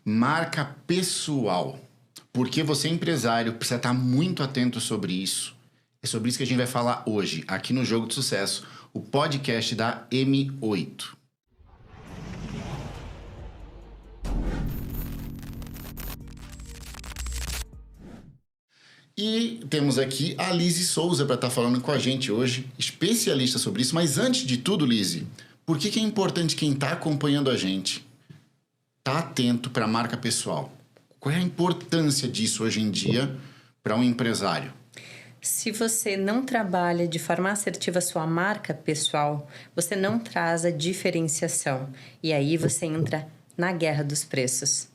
Marca pessoal. Porque você, empresário, precisa estar muito atento sobre isso. É sobre isso que a gente vai falar hoje, aqui no Jogo de Sucesso, o podcast da M8. E temos aqui a Lizzy Souza para estar falando com a gente hoje, especialista sobre isso. Mas antes de tudo, Lizzy, por que é importante quem está acompanhando a gente estar atento para a marca pessoal? Qual é a importância disso hoje em dia para um empresário? Se você não trabalha de forma assertiva a sua marca pessoal, você não traz a diferenciação. E aí você entra na guerra dos preços.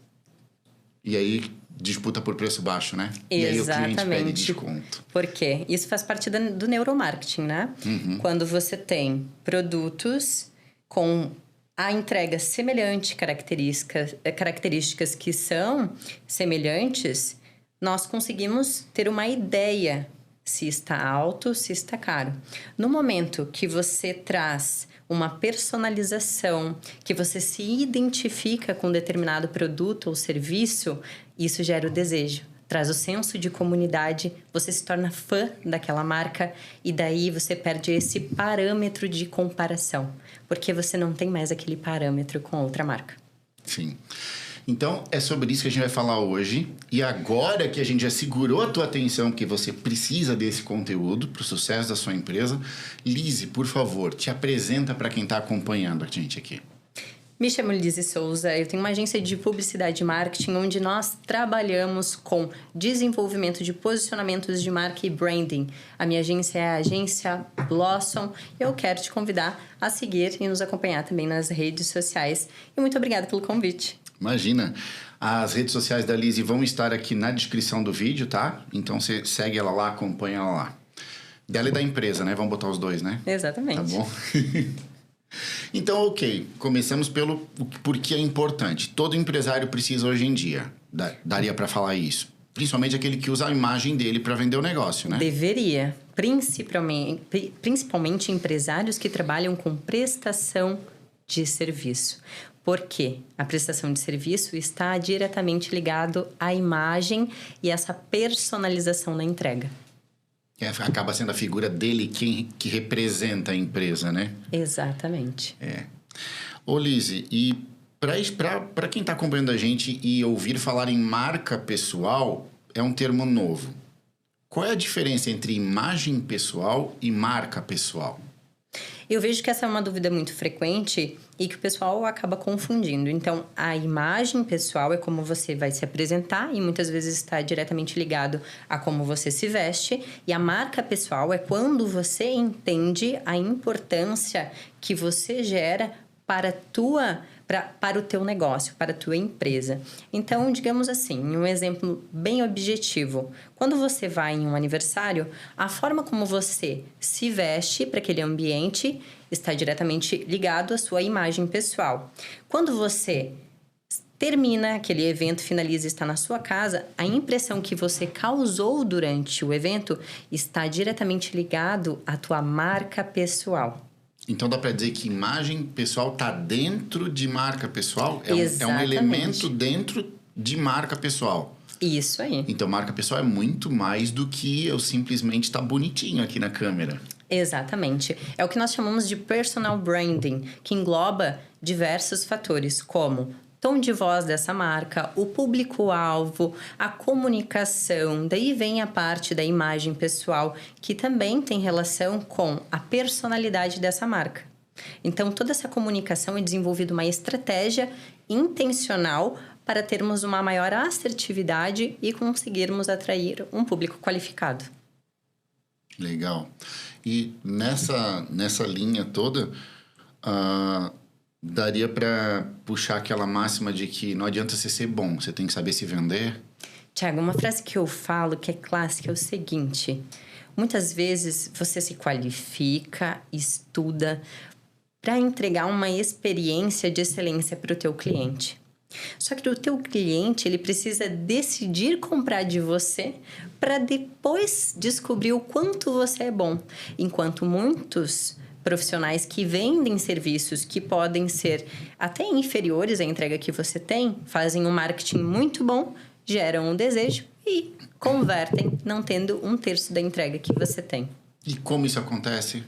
E aí disputa por preço baixo, né? Exatamente. E aí o cliente pede desconto. Por quê? Isso faz parte do neuromarketing, né? Quando você tem produtos com a entrega semelhante, características que são semelhantes, nós conseguimos ter uma ideia se está alto, se está caro. No momento que você traz uma personalização, que você se identifica com determinado produto ou serviço, isso gera o desejo. Traz o senso de comunidade, você se torna fã daquela marca e daí você perde esse parâmetro de comparação, porque você não tem mais aquele parâmetro com outra marca. Sim. Então, é sobre isso que a gente vai falar hoje. E agora que a gente já segurou a tua atenção, porque você precisa desse conteúdo para o sucesso da sua empresa, Lizzy, por favor, te apresenta para quem está acompanhando a gente aqui. Me chamo Lizzy Souza, eu tenho uma agência de publicidade e marketing onde nós trabalhamos com desenvolvimento de posicionamentos de marca e branding. A minha agência é a agência Blossom e eu quero te convidar a seguir e nos acompanhar também nas redes sociais. E muito obrigada pelo convite. Imagina, as redes sociais da Lizzy vão estar aqui na descrição do vídeo, tá? Então você segue ela lá, acompanha ela lá. Dela e da empresa, né? Vamos botar os dois, né? Exatamente. Tá bom? Então, ok. Começamos pelo porque é importante. Todo empresário precisa hoje em dia. Daria para falar isso. Principalmente aquele que usa a imagem dele para vender o negócio, né? Deveria. Principalmente empresários que trabalham com prestação de serviço. Porque a prestação de serviço está diretamente ligado à imagem e essa personalização na entrega. Acaba sendo a figura dele que representa a empresa, né? Exatamente. Ô, Lizzy, e para quem está acompanhando a gente e ouvir falar em marca pessoal, é um termo novo. Qual é a diferença entre imagem pessoal e marca pessoal? Eu vejo que essa é uma dúvida muito frequente e que o pessoal acaba confundindo. Então, a imagem pessoal é como você vai se apresentar e muitas vezes está diretamente ligado a como você se veste. E a marca pessoal é quando você entende a importância que você gera para o teu negócio, para a tua empresa. Então, digamos assim, um exemplo bem objetivo. Quando você vai em um aniversário, a forma como você se veste para aquele ambiente está diretamente ligado à sua imagem pessoal. Quando você termina aquele evento, finaliza e está na sua casa, a impressão que você causou durante o evento está diretamente ligado à tua marca pessoal. Então dá para dizer que imagem pessoal está dentro de marca pessoal? É um elemento dentro de marca pessoal. Isso aí. Então marca pessoal é muito mais do que eu simplesmente estar bonitinho aqui na câmera. Exatamente. É o que nós chamamos de personal branding, que engloba diversos fatores, como tom de voz dessa marca, o público-alvo, a comunicação. Daí vem a parte da imagem pessoal, que também tem relação com a personalidade dessa marca. Então, toda essa comunicação é desenvolvida uma estratégia intencional para termos uma maior assertividade e conseguirmos atrair um público qualificado. Legal. E nessa linha toda, daria para puxar aquela máxima de que não adianta você ser bom, você tem que saber se vender? Tiago, uma frase que eu falo que é clássica é o seguinte: muitas vezes você se qualifica, estuda para entregar uma experiência de excelência para o teu cliente. Só que o teu cliente, ele precisa decidir comprar de você para depois descobrir o quanto você é bom. Enquanto muitos profissionais que vendem serviços que podem ser até inferiores à entrega que você tem, fazem um marketing muito bom, geram um desejo e convertem, não tendo 1/3 da entrega que você tem. E como isso acontece?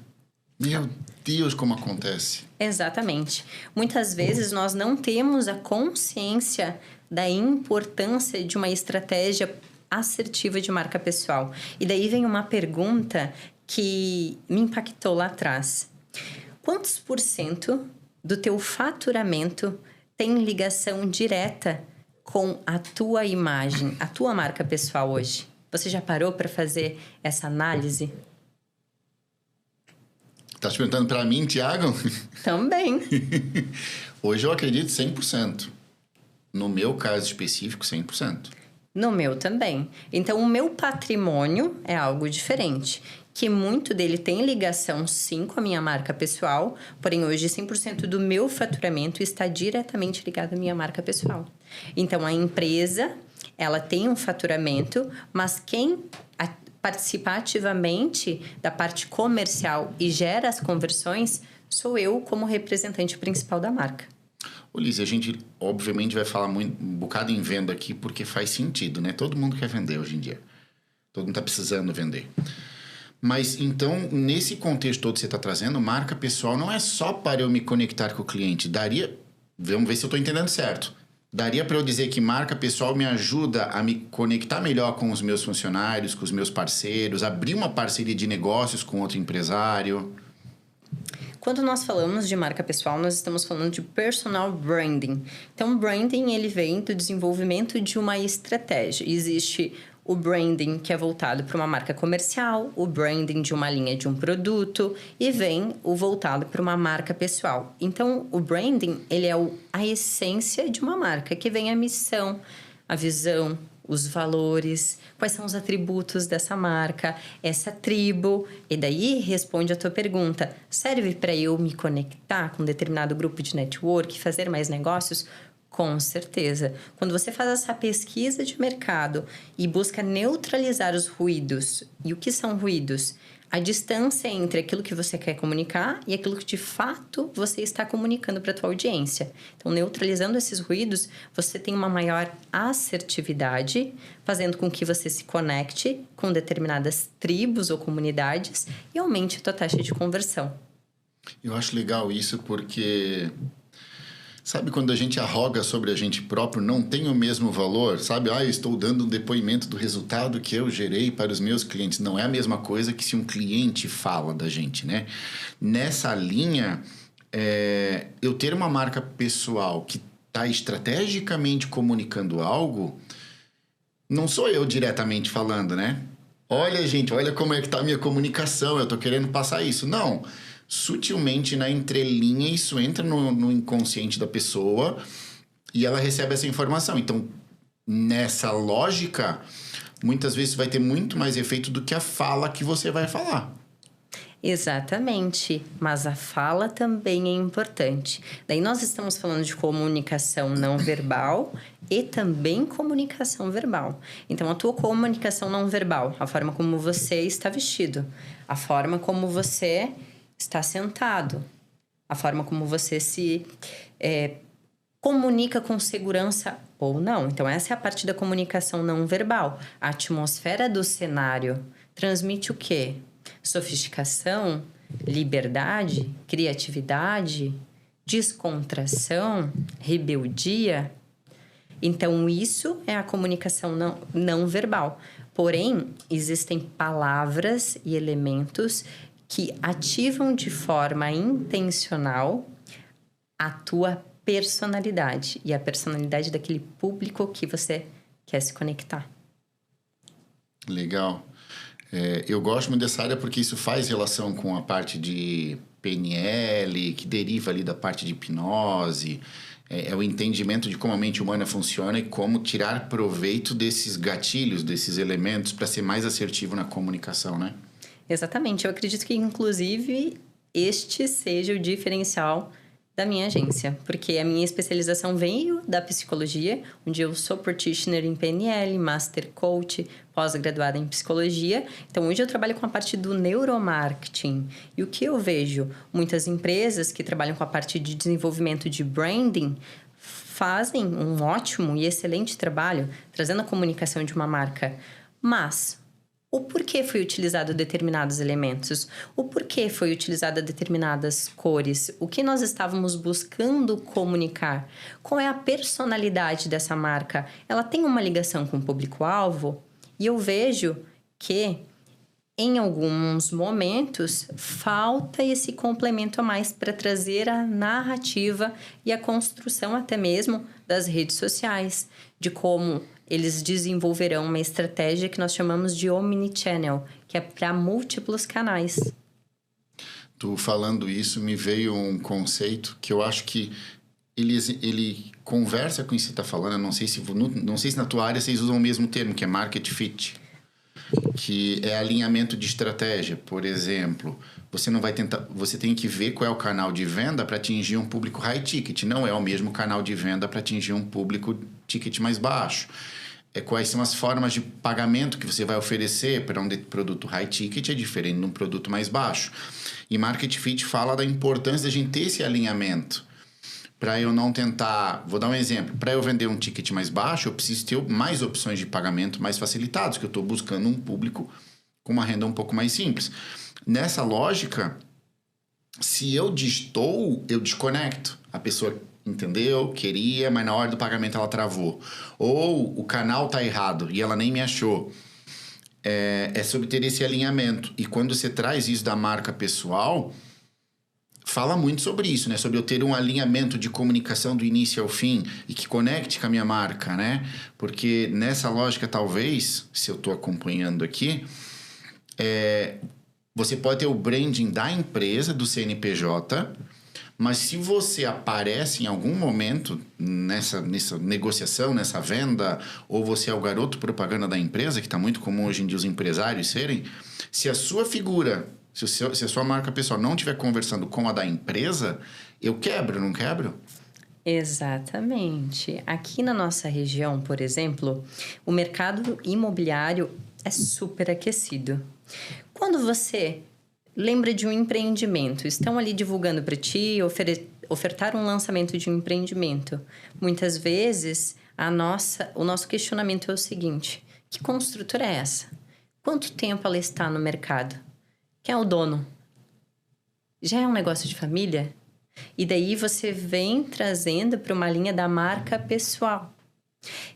Meu Deus, como acontece. Exatamente. Muitas vezes nós não temos a consciência da importância de uma estratégia assertiva de marca pessoal. E daí vem uma pergunta que me impactou lá atrás. Quantos % do teu faturamento tem ligação direta com a tua imagem, a tua marca pessoal hoje? Você já parou para fazer essa análise? Tá te perguntando para mim, Thiago? Também. Hoje eu acredito 100%. No meu caso específico, 100%. No meu também. Então, o meu patrimônio é algo diferente. Que muito dele tem ligação, sim, com a minha marca pessoal. Porém, hoje, 100% do meu faturamento está diretamente ligado à minha marca pessoal. Então, a empresa, ela tem um faturamento, mas quem participa ativamente da parte comercial e gera as conversões sou eu como representante principal da marca. Ô, Liz, a gente obviamente vai falar um bocado em venda aqui porque faz sentido, né? Todo mundo quer vender hoje em dia. Todo mundo tá precisando vender. Mas, então, nesse contexto todo que você está trazendo, marca pessoal não é só para eu me conectar com o cliente. Vamos ver se eu estou entendendo certo. Daria para eu dizer que marca pessoal me ajuda a me conectar melhor com os meus funcionários, com os meus parceiros, abrir uma parceria de negócios com outro empresário? Quando nós falamos de marca pessoal, nós estamos falando de personal branding. Então, branding ele vem do desenvolvimento de uma estratégia. Existe o branding que é voltado para uma marca comercial, o branding de uma linha de um produto e vem o voltado para uma marca pessoal. Então, o branding ele é a essência de uma marca, que vem a missão, a visão, os valores, quais são os atributos dessa marca, essa tribo. E daí responde a tua pergunta, serve para eu me conectar com um determinado grupo de network, fazer mais negócios? Com certeza. Quando você faz essa pesquisa de mercado e busca neutralizar os ruídos, e o que são ruídos? A distância entre aquilo que você quer comunicar e aquilo que de fato você está comunicando para a tua audiência. Então, neutralizando esses ruídos, você tem uma maior assertividade, fazendo com que você se conecte com determinadas tribos ou comunidades e aumente a tua taxa de conversão. Eu acho legal isso porque... Sabe quando a gente arroga sobre a gente próprio, não tem o mesmo valor? Sabe, eu estou dando um depoimento do resultado que eu gerei para os meus clientes. Não é a mesma coisa que se um cliente fala da gente, né? Nessa linha, eu ter uma marca pessoal que está estrategicamente comunicando algo, não sou eu diretamente falando, né? Olha, gente, olha como é que está a minha comunicação, eu estou querendo passar isso. Não. Sutilmente na entrelinha isso entra no inconsciente da pessoa e ela recebe essa informação. Então, nessa lógica, muitas vezes vai ter muito mais efeito do que a fala que você vai falar. Exatamente, mas a fala também é importante. Daí nós estamos falando de comunicação não verbal e também comunicação verbal. Então, a tua comunicação não verbal, a forma como você está vestido, a forma como você está sentado, a forma como você se comunica com segurança ou não. Então, essa é a parte da comunicação não verbal. A atmosfera do cenário transmite o quê? Sofisticação, liberdade, criatividade, descontração, rebeldia. Então, isso é a comunicação não verbal. Porém, existem palavras e elementos que ativam de forma intencional a tua personalidade e a personalidade daquele público que você quer se conectar. Legal. Eu gosto muito dessa área porque isso faz relação com a parte de PNL, que deriva ali da parte de hipnose. É o entendimento de como a mente humana funciona e como tirar proveito desses gatilhos, desses elementos para ser mais assertivo na comunicação, né? Exatamente. Eu acredito que, inclusive, este seja o diferencial da minha agência, porque a minha especialização veio da psicologia, onde eu sou practitioner em PNL, Master Coach, pós-graduada em psicologia. Então, hoje eu trabalho com a parte do neuromarketing. E o que eu vejo? Muitas empresas que trabalham com a parte de desenvolvimento de branding fazem um ótimo e excelente trabalho trazendo a comunicação de uma marca. Mas o porquê foi utilizado determinados elementos, o porquê foi utilizada determinadas cores, o que nós estávamos buscando comunicar, qual é a personalidade dessa marca, ela tem uma ligação com o público-alvo? E eu vejo que, em alguns momentos, falta esse complemento a mais para trazer a narrativa e a construção até mesmo das redes sociais, de como eles desenvolverão uma estratégia que nós chamamos de omnichannel, que é para múltiplos canais. Tu falando isso, me veio um conceito que eu acho que ele conversa com isso que você está falando. Eu não sei se na tua área vocês usam o mesmo termo, que é market fit, que é alinhamento de estratégia. Por exemplo, você tem que ver qual é o canal de venda para atingir um público high ticket. Não é o mesmo canal de venda para atingir um público ticket mais baixo. Quais são as formas de pagamento que você vai oferecer para um produto high ticket é diferente de um produto mais baixo. E Market Fit fala da importância de a gente ter esse alinhamento. Para eu não tentar... Vou dar um exemplo. Para eu vender um ticket mais baixo, eu preciso ter mais opções de pagamento mais facilitados, que eu estou buscando um público com uma renda um pouco mais simples. Nessa lógica, se eu destoo, eu desconecto. A pessoa entendeu, queria, mas na hora do pagamento ela travou. Ou o canal tá errado e ela nem me achou. É sobre ter esse alinhamento. E quando você traz isso da marca pessoal, fala muito sobre isso, né? Sobre eu ter um alinhamento de comunicação do início ao fim e que conecte com a minha marca, né? Porque nessa lógica, talvez, se eu tô acompanhando aqui, você pode ter o branding da empresa, do CNPJ, mas se você aparece em algum momento nessa negociação, nessa venda, ou você é o garoto propaganda da empresa, que está muito comum hoje em dia os empresários serem, se a sua figura, se a sua marca pessoal não estiver conversando com a da empresa, eu quebro, não quebro? Exatamente. Aqui na nossa região, por exemplo, o mercado imobiliário é super aquecido. Quando você lembra de um empreendimento, estão ali divulgando para ti, ofertar um lançamento de um empreendimento. Muitas vezes, o nosso questionamento é o seguinte: que construtora é essa? Quanto tempo ela está no mercado? Quem é o dono? Já é um negócio de família? E daí você vem trazendo para uma linha da marca pessoal.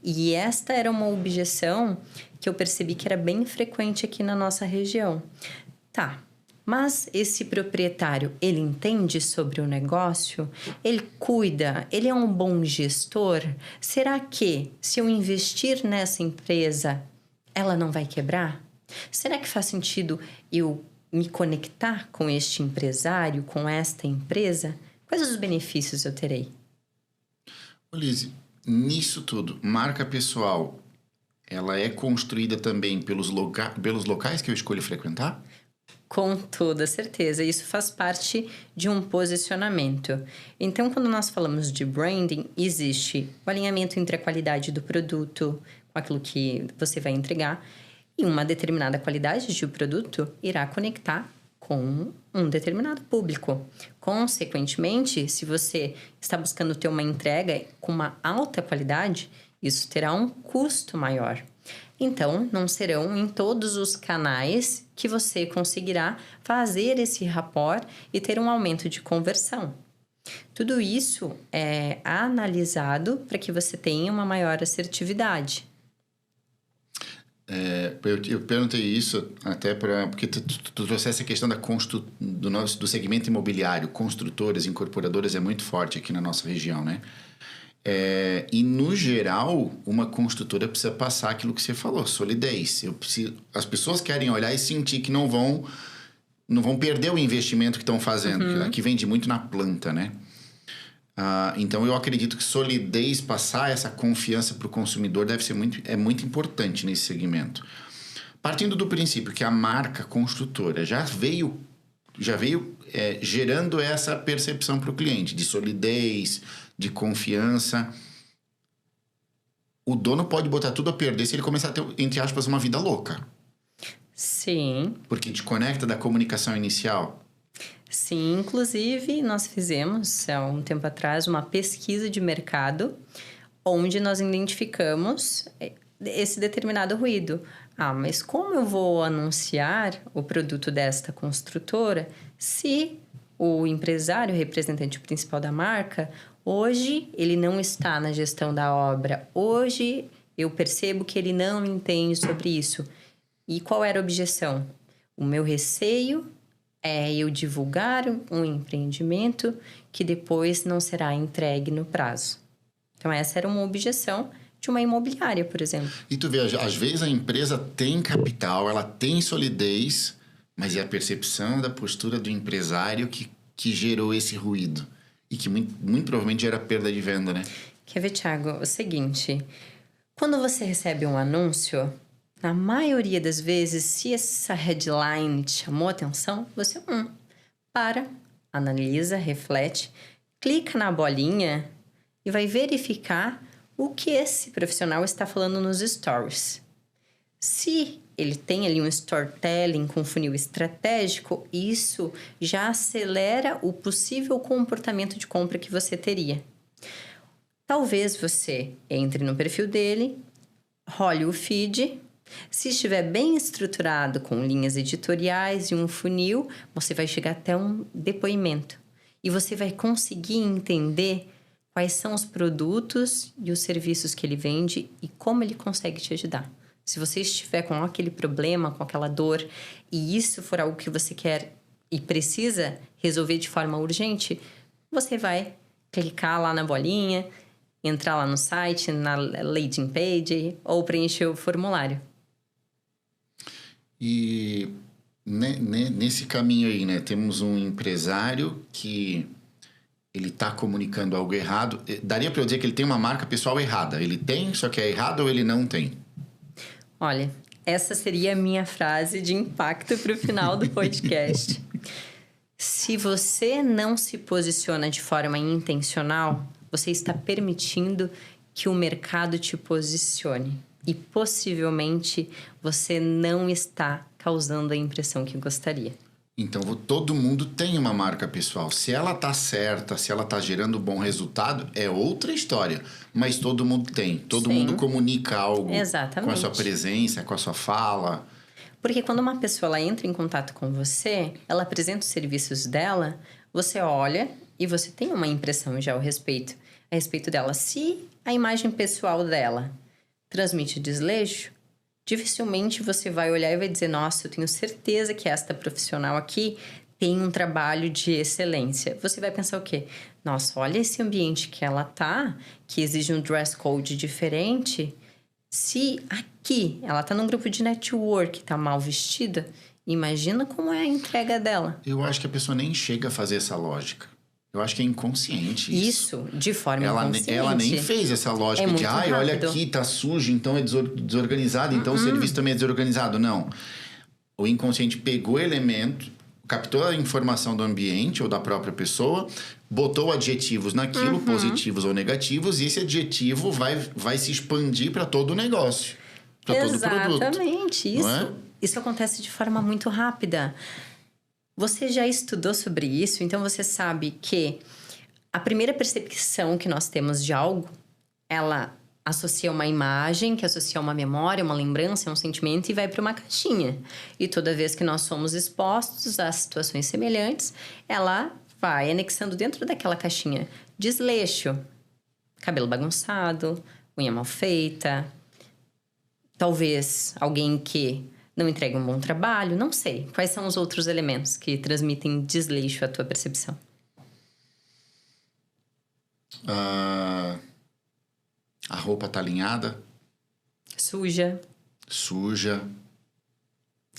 E esta era uma objeção que eu percebi que era bem frequente aqui na nossa região. Tá. Mas esse proprietário, ele entende sobre o negócio? Ele cuida? Ele é um bom gestor? Será que, se eu investir nessa empresa, ela não vai quebrar? Será que faz sentido eu me conectar com este empresário, com esta empresa? Quais os benefícios eu terei? Lizzy, nisso tudo, marca pessoal, ela é construída também pelos locais que eu escolho frequentar? Com toda certeza, isso faz parte de um posicionamento. Então, quando nós falamos de branding, existe o alinhamento entre a qualidade do produto, com aquilo que você vai entregar, e uma determinada qualidade de produto irá conectar com um determinado público. Consequentemente, se você está buscando ter uma entrega com uma alta qualidade, isso terá um custo maior. Então, não serão em todos os canais que você conseguirá fazer esse rapport e ter um aumento de conversão. Tudo isso é analisado para que você tenha uma maior assertividade. Eu perguntei isso até porque tu trouxe essa questão do segmento imobiliário, construtoras, incorporadoras é muito forte aqui na nossa região, né? E no geral, uma construtora precisa passar aquilo que você falou, solidez. As pessoas querem olhar e sentir que não vão perder o investimento que estão fazendo, que aqui vende muito na planta, né? Então eu acredito que solidez, passar essa confiança para o consumidor é muito importante nesse segmento. Partindo do princípio que a marca construtora já veio já veio gerando essa percepção para o cliente de solidez, de confiança. O dono pode botar tudo a perder se ele começar a ter, entre aspas, uma vida louca. Sim. Porque te conecta da comunicação inicial. Sim, inclusive nós fizemos há um tempo atrás uma pesquisa de mercado onde nós identificamos esse determinado ruído. Ah, mas como eu vou anunciar o produto desta construtora se o empresário, representante principal da marca, hoje ele não está na gestão da obra, hoje eu percebo que ele não entende sobre isso. E qual era a objeção? O meu receio é eu divulgar um empreendimento que depois não será entregue no prazo. Então, essa era uma objeção de uma imobiliária, por exemplo. E tu vê, às vezes a empresa tem capital, ela tem solidez, mas é a percepção da postura do empresário que gerou esse ruído. E que muito provavelmente gera perda de venda, né? Quer ver, Thiago? O seguinte, quando você recebe um anúncio, na maioria das vezes, se essa headline te chamou a atenção, você para, analisa, reflete, clica na bolinha e vai verificar o que esse profissional está falando nos stories. Se ele tem ali um storytelling com funil estratégico, isso já acelera o possível comportamento de compra que você teria. Talvez você entre no perfil dele, role o feed. Se estiver bem estruturado com linhas editoriais e um funil, você vai chegar até um depoimento. E você vai conseguir entender quais são os produtos e os serviços que ele vende e como ele consegue te ajudar. Se você estiver com aquele problema, com aquela dor, e isso for algo que você quer e precisa resolver de forma urgente, você vai clicar lá na bolinha, entrar lá no site, na landing page ou preencher o formulário. E nesse caminho aí, né? Temos um empresário que ele está comunicando algo errado. Daria para eu dizer que ele tem uma marca pessoal errada. Ele tem, só que é errado ou ele não tem? Olha, essa seria a minha frase de impacto para o final do podcast. Se você não se posiciona de forma intencional, você está permitindo que o mercado te posicione. E possivelmente você não está causando a impressão que gostaria. Então, todo mundo tem uma marca pessoal. Se ela tá certa, se ela tá gerando bom resultado, é outra história. Mas todo mundo tem. Todo Sim. mundo comunica algo. Exatamente. Com a sua presença, com a sua fala. Porque quando uma pessoa ela entra em contato com você, ela apresenta os serviços dela, você olha e você tem uma impressão já a respeito dela. Se a imagem pessoal dela transmite desleixo, dificilmente você vai olhar e vai dizer, nossa, eu tenho certeza que esta profissional aqui tem um trabalho de excelência. Você vai pensar o quê? Nossa, olha esse ambiente que ela tá, que exige um dress code diferente. Se aqui ela tá num grupo de network, tá mal vestida, imagina como é a entrega dela. Eu acho que a pessoa nem chega a fazer essa lógica. Eu acho que é inconsciente isso. De forma inconsciente. Ela nem fez essa lógica de, olha aqui, tá sujo, então é desorganizado, então o serviço também é desorganizado. Não. O inconsciente pegou o elemento, captou a informação do ambiente ou da própria pessoa, botou adjetivos naquilo, positivos ou negativos, e esse adjetivo vai se expandir para todo o negócio, para todo o produto. Exatamente. Isso acontece de forma muito rápida. Você já estudou sobre isso, então você sabe que a primeira percepção que nós temos de algo, ela associa uma imagem, que associa uma memória, uma lembrança, um sentimento e vai para uma caixinha. E toda vez que nós somos expostos a situações semelhantes, ela vai anexando dentro daquela caixinha desleixo, cabelo bagunçado, unha mal feita, talvez alguém que não entrega um bom trabalho, não sei. Quais são os outros elementos que transmitem desleixo à tua percepção? A roupa tá alinhada? Suja.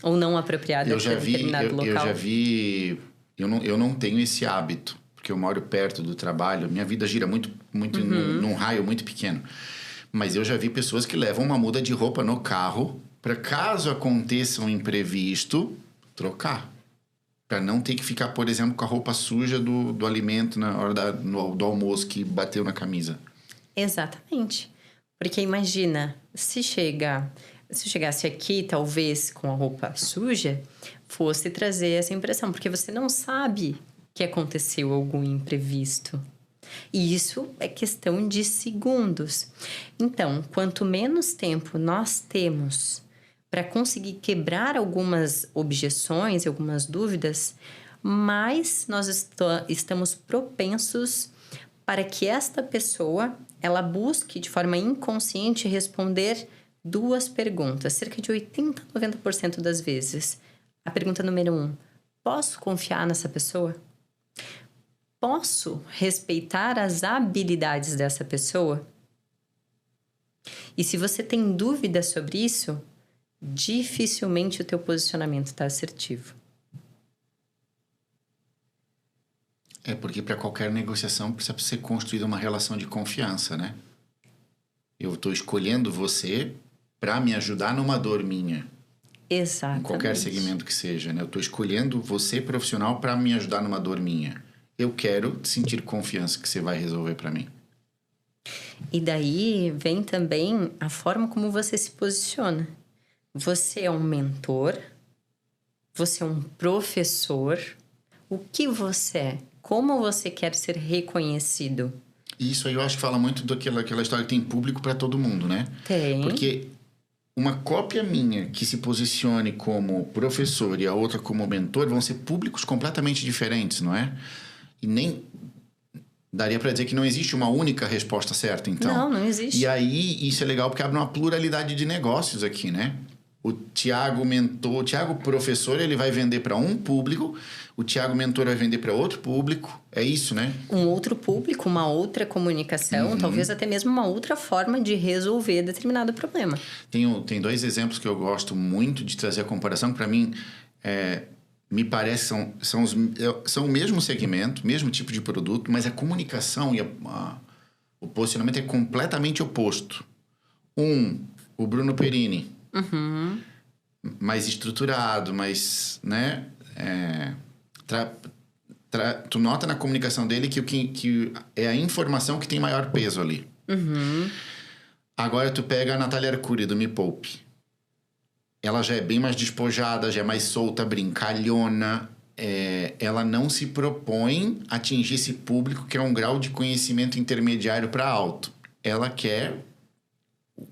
Ou não apropriada para determinado local. Eu já vi... Eu não tenho esse hábito, porque eu moro perto do trabalho. Minha vida gira muito num raio muito pequeno. Mas eu já vi pessoas que levam uma muda de roupa no carro para caso aconteça um imprevisto, trocar. Para não ter que ficar, por exemplo, com a roupa suja do alimento na hora do almoço que bateu na camisa. Exatamente. Porque imagina, se chegasse aqui, talvez com a roupa suja, fosse trazer essa impressão, porque você não sabe que aconteceu algum imprevisto. E isso é questão de segundos. Então, quanto menos tempo nós temos para conseguir quebrar algumas objeções, algumas dúvidas, mais nós estamos propensos para que esta pessoa ela busque de forma inconsciente responder 2 perguntas, cerca de 80, 90% das vezes. A pergunta número 1, posso confiar nessa pessoa? Posso respeitar as habilidades dessa pessoa? E se você tem dúvida sobre isso, dificilmente o teu posicionamento está assertivo. É porque para qualquer negociação precisa ser construída uma relação de confiança, né? Eu estou escolhendo você para me ajudar numa dor minha. Exatamente. Em qualquer segmento que seja, né? Eu estou escolhendo você profissional para me ajudar numa dor minha. Eu quero sentir confiança que você vai resolver para mim. E daí vem também a forma como você se posiciona. Você é um mentor? Você é um professor? O que você é? Como você quer ser reconhecido? Isso aí eu acho que fala muito daquela história que tem público para todo mundo, né? Tem. Porque uma cópia minha que se posicione como professor e a outra como mentor vão ser públicos completamente diferentes, não é? E nem daria para dizer que não existe uma única resposta certa, então. Não existe. E aí isso é legal porque abre uma pluralidade de negócios aqui, né? O Tiago mentor, o Tiago professor, ele vai vender para um público, o Tiago mentor vai vender para outro público. É isso, né? Um outro público, uma outra comunicação, talvez até mesmo uma outra forma de resolver determinado problema. Tem 2 exemplos que eu gosto muito de trazer a comparação, que para mim me parece são o mesmo segmento, mesmo tipo de produto, mas a comunicação e o posicionamento é completamente oposto. O Bruno Perini, mais estruturado, mais, né? Tu nota na comunicação dele que é a informação que tem maior peso ali. Agora tu pega a Natália Arcuri do Me Poupe. Ela já é bem mais despojada, já é mais solta, brincalhona. Ela não se propõe a atingir esse público que é um grau de conhecimento intermediário para alto. Ela quer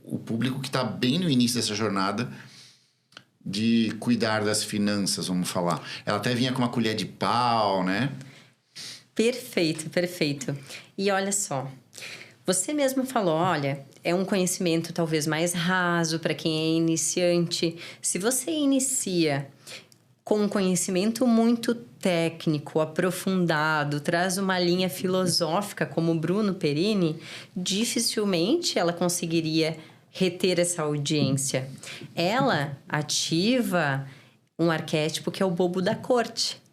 o público que está bem no início dessa jornada de cuidar das finanças, vamos falar. Ela até vinha com uma colher de pau, né? Perfeito, perfeito. E olha só, você mesmo falou, olha, é um conhecimento talvez mais raso para quem é iniciante. Se você inicia com um conhecimento muito técnico, aprofundado, traz uma linha filosófica como o Bruno Perini, dificilmente ela conseguiria reter essa audiência. Ela ativa um arquétipo que é o bobo da corte,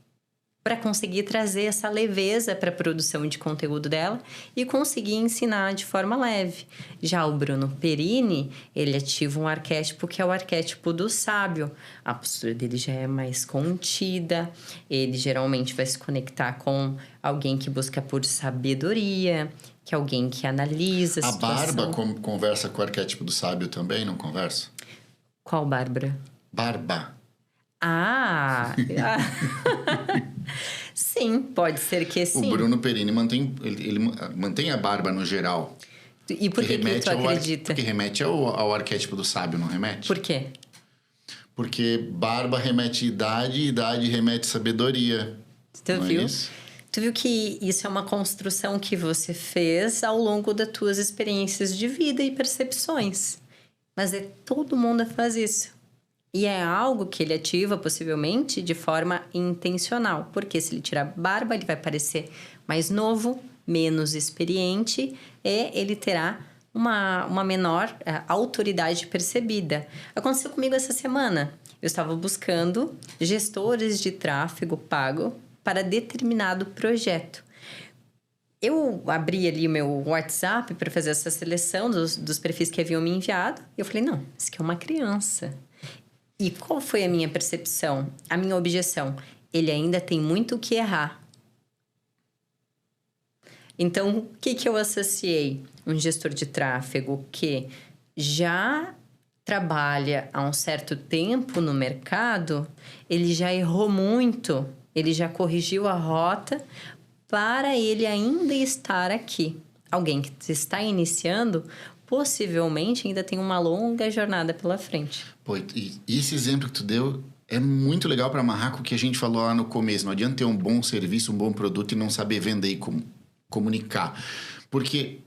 para conseguir trazer essa leveza para a produção de conteúdo dela e conseguir ensinar de forma leve. Já o Bruno Perini, ele ativa um arquétipo que é o arquétipo do sábio. A postura dele já é mais contida, ele geralmente vai se conectar com alguém que busca por sabedoria, que é alguém que analisa a situação. A Barba conversa com o arquétipo do sábio também, não conversa? Qual Bárbara? Barba. Sim, pode ser que sim. O Bruno Perini ele mantém a barba no geral. E por que tu acredita? Porque remete ao arquétipo do sábio, não remete? Por quê? Porque barba remete idade e idade remete sabedoria. Tu não viu? É isso? Tu viu que isso é uma construção que você fez ao longo das tuas experiências de vida e percepções. Mas todo mundo faz isso. E é algo que ele ativa, possivelmente, de forma intencional. Porque se ele tirar barba, ele vai parecer mais novo, menos experiente e ele terá uma menor autoridade percebida. Aconteceu comigo essa semana. Eu estava buscando gestores de tráfego pago para determinado projeto. Eu abri ali o meu WhatsApp para fazer essa seleção dos perfis que haviam me enviado. E eu falei, não, isso aqui é uma criança. E qual foi a minha percepção? A minha objeção? ele ainda tem muito o que errar. Então, o que eu associei? Um gestor de tráfego que já trabalha há um certo tempo no mercado, ele já errou muito, ele já corrigiu a rota para ele ainda estar aqui. Alguém que está iniciando, possivelmente ainda tem uma longa jornada pela frente. Pô, e esse exemplo que tu deu é muito legal para amarrar com o que a gente falou lá no começo. Não adianta ter um bom serviço, um bom produto e não saber vender e comunicar. Porque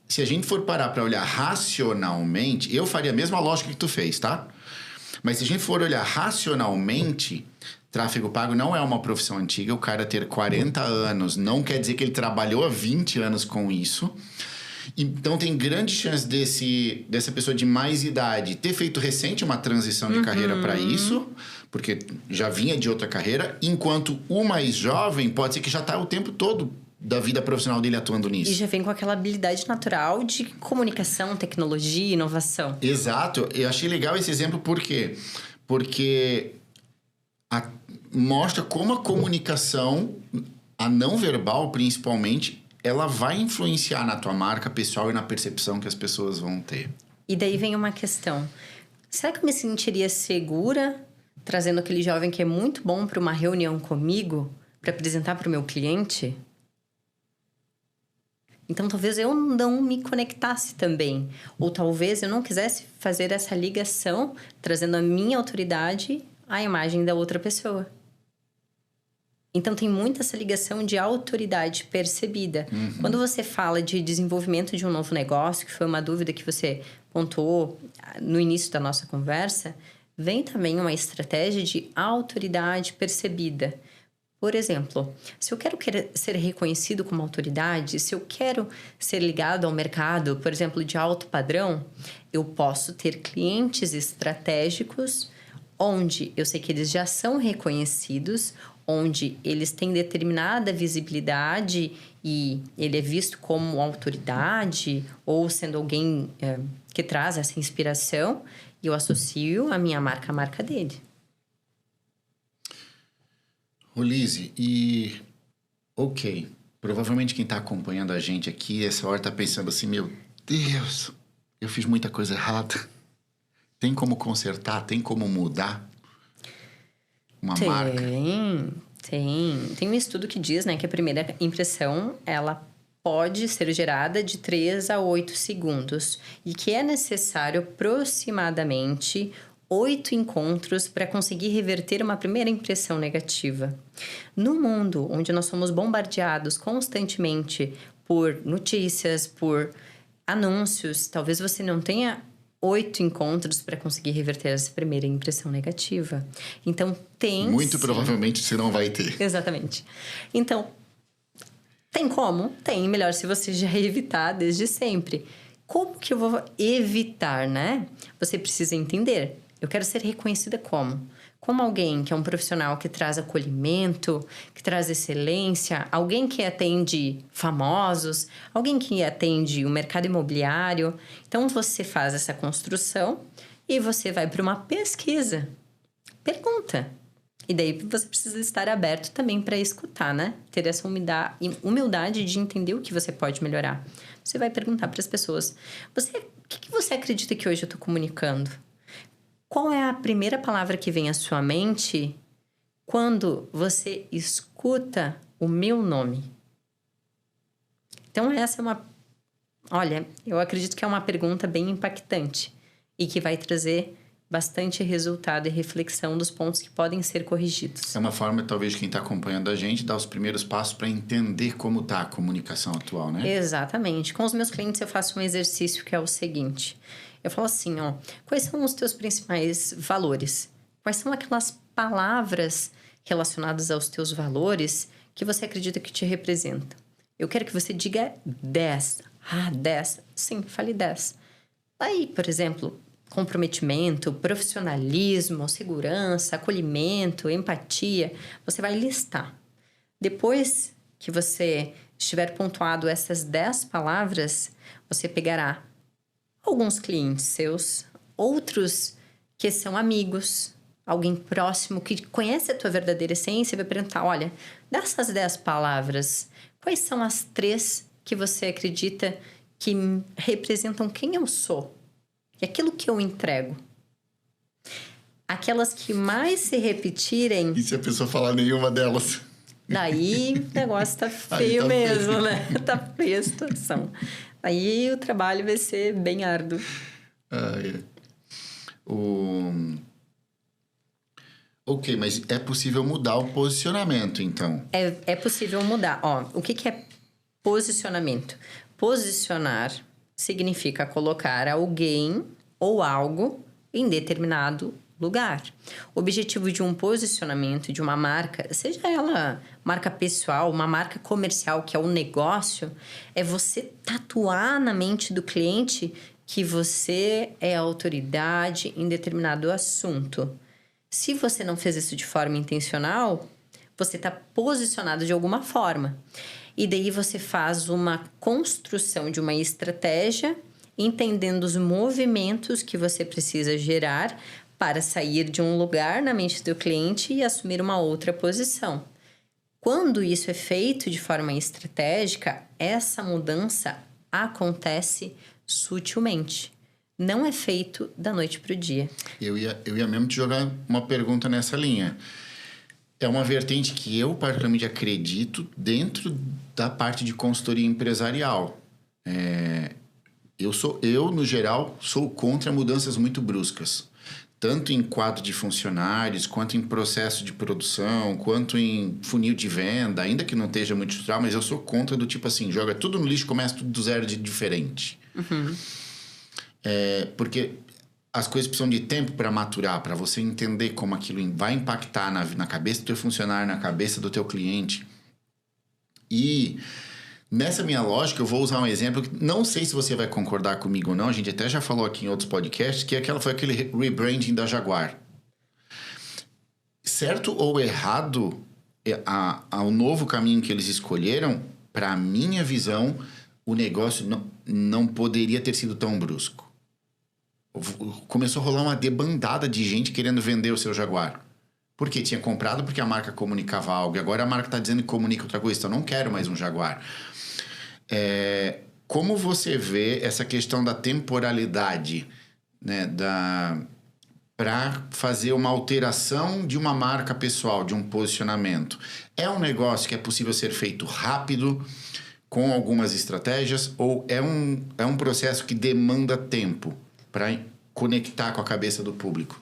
se a gente for parar para olhar racionalmente, eu faria a mesma lógica que tu fez, tá? Mas se a gente for olhar racionalmente, tráfego pago não é uma profissão antiga. O cara ter 40 anos não quer dizer que ele trabalhou há 20 anos com isso. Então, tem grande chance dessa pessoa de mais idade ter feito recente uma transição de carreira para isso, porque já vinha de outra carreira, enquanto o mais jovem pode ser que já está o tempo todo da vida profissional dele atuando nisso. E já vem com aquela habilidade natural de comunicação, tecnologia, inovação. Exato. Eu achei legal esse exemplo, por quê? Porque mostra como a comunicação, a não verbal principalmente, ela vai influenciar na tua marca pessoal e na percepção que as pessoas vão ter. E daí vem uma questão. Será que eu me sentiria segura trazendo aquele jovem que é muito bom para uma reunião comigo, para apresentar para o meu cliente? Então, talvez eu não me conectasse também. Ou talvez eu não quisesse fazer essa ligação, trazendo a minha autoridade à imagem da outra pessoa. Então, tem muito essa ligação de autoridade percebida. Quando você fala de desenvolvimento de um novo negócio, que foi uma dúvida que você pontuou no início da nossa conversa, vem também uma estratégia de autoridade percebida. Por exemplo, se eu quero ser reconhecido como autoridade, se eu quero ser ligado ao mercado, por exemplo, de alto padrão, eu posso ter clientes estratégicos onde eu sei que eles já são reconhecidos, onde eles têm determinada visibilidade e ele é visto como autoridade ou sendo alguém que traz essa inspiração, e eu associo a minha marca à marca dele. Ô, Lizzy, e... Ok, provavelmente quem tá acompanhando a gente aqui, essa hora tá pensando assim, meu Deus, eu fiz muita coisa errada. Tem como consertar? Tem como mudar uma marca? Tem um estudo que diz, né, que a primeira impressão, ela pode ser gerada de 3 a 8 segundos e que é necessário aproximadamente 8 encontros para conseguir reverter uma primeira impressão negativa. No mundo onde nós somos bombardeados constantemente por notícias, por anúncios, talvez você não tenha 8 encontros para conseguir reverter essa primeira impressão negativa. Então, Muito provavelmente você não vai ter. Exatamente. Então, tem como? Tem. Melhor se você já evitar desde sempre. Como que eu vou evitar, né? Você precisa entender. Eu quero ser reconhecida como? Como alguém que é um profissional que traz acolhimento, que traz excelência, alguém que atende famosos, alguém que atende o mercado imobiliário. Então, você faz essa construção e você vai para uma pesquisa. Pergunta. E daí você precisa estar aberto também para escutar, né? Ter essa humildade de entender o que você pode melhorar. Você vai perguntar para as pessoas, o que você acredita que hoje eu estou comunicando? Qual é a primeira palavra que vem à sua mente quando você escuta o meu nome? Então, essa é uma... Olha, eu acredito que é uma pergunta bem impactante e que vai trazer bastante resultado e reflexão dos pontos que podem ser corrigidos. É uma forma, talvez, quem está acompanhando a gente, dar os primeiros passos para entender como está a comunicação atual, né? Exatamente. Com os meus clientes, eu faço um exercício que é o seguinte... Eu falo assim, ó, quais são os teus principais valores? Quais são aquelas palavras relacionadas aos teus valores que você acredita que te representam? Eu quero que você diga 10. 10. Sim, fale 10. Aí, por exemplo, comprometimento, profissionalismo, segurança, acolhimento, empatia. Você vai listar. Depois que você estiver pontuado essas 10 palavras, você pegará alguns clientes seus, outros que são amigos, alguém próximo que conhece a tua verdadeira essência, vai perguntar, olha, dessas 10 palavras, quais são as 3 que você acredita que representam quem eu sou? E aquilo que eu entrego? Aquelas que mais se repetirem... E se a pessoa falar nenhuma delas? Daí o negócio tá feio mesmo, feio. Né? Tá feia a situação. Aí o trabalho vai ser bem árduo. Ok, mas é possível mudar o posicionamento, então? É possível mudar. Ó, o que é posicionamento? Posicionar significa colocar alguém ou algo em determinado lugar. O objetivo de um posicionamento de uma marca, seja ela marca pessoal, uma marca comercial, que é um negócio, é você tatuar na mente do cliente que você é autoridade em determinado assunto. Se você não fez isso de forma intencional, você está posicionado de alguma forma. E daí você faz uma construção de uma estratégia, entendendo os movimentos que você precisa gerar para sair de um lugar na mente do cliente e assumir uma outra posição. Quando isso é feito de forma estratégica, essa mudança acontece sutilmente. Não é feito da noite para o dia. Eu ia mesmo te jogar uma pergunta nessa linha. É uma vertente que eu particularmente acredito dentro da parte de consultoria empresarial. Eu, no geral, sou contra mudanças muito bruscas. Tanto em quadro de funcionários, quanto em processo de produção, quanto em funil de venda, ainda que não esteja muito estrutural, mas eu sou contra do tipo assim, joga tudo no lixo, começa tudo do zero de diferente. Uhum. Porque as coisas precisam de tempo para maturar, para você entender como aquilo vai impactar na cabeça do teu funcionário, na cabeça do teu cliente. E nessa minha lógica, eu vou usar um exemplo que não sei se você vai concordar comigo ou não. A gente até já falou aqui em outros podcasts, que foi aquele rebranding da Jaguar. Certo ou errado, ao novo caminho que eles escolheram, para minha visão, o negócio não poderia ter sido tão brusco. Começou a rolar uma debandada de gente querendo vender o seu Jaguar. Porque tinha comprado porque a marca comunicava algo. E agora a marca está dizendo que comunica outra coisa. Então, eu não quero mais um Jaguar. Como você vê essa questão da temporalidade, né, para fazer uma alteração de uma marca pessoal, de um posicionamento? É um negócio que é possível ser feito rápido, com algumas estratégias, ou é um processo que demanda tempo para conectar com a cabeça do público?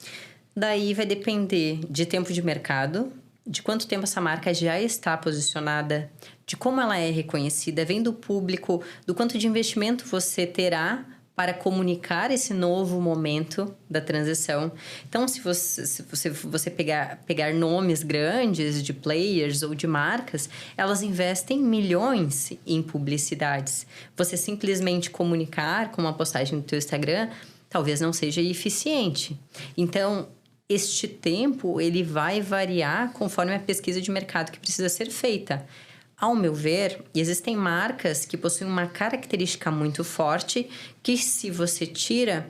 Daí vai depender de tempo de mercado, de quanto tempo essa marca já está posicionada, de como ela é reconhecida, vem do público, do quanto de investimento você terá para comunicar esse novo momento da transição. Então, se você pegar nomes grandes de players ou de marcas, elas investem milhões em publicidades. Você simplesmente comunicar com uma postagem no teu Instagram talvez não seja eficiente. Então, este tempo ele vai variar conforme a pesquisa de mercado que precisa ser feita. Ao meu ver, existem marcas que possuem uma característica muito forte que, se você tira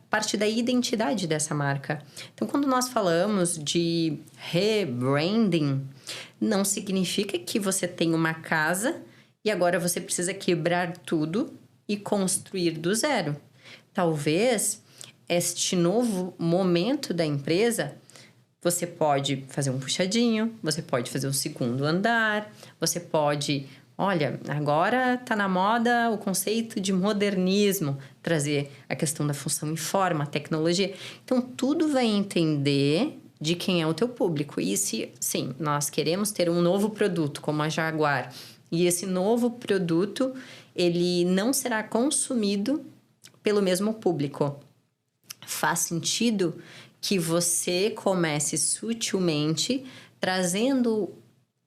parte da identidade dessa marca. Então, quando nós falamos de rebranding, não significa que você tem uma casa e agora você precisa quebrar tudo e construir do zero. Talvez este novo momento da empresa, você pode fazer um puxadinho, você pode fazer um segundo andar, você pode... Olha, agora está na moda o conceito de modernismo, trazer a questão da função em forma, a tecnologia. Então, tudo vai entender de quem é o teu público. E se, sim, nós queremos ter um novo produto, como a Jaguar, e esse novo produto, ele não será consumido pelo mesmo público. Faz sentido que você comece sutilmente trazendo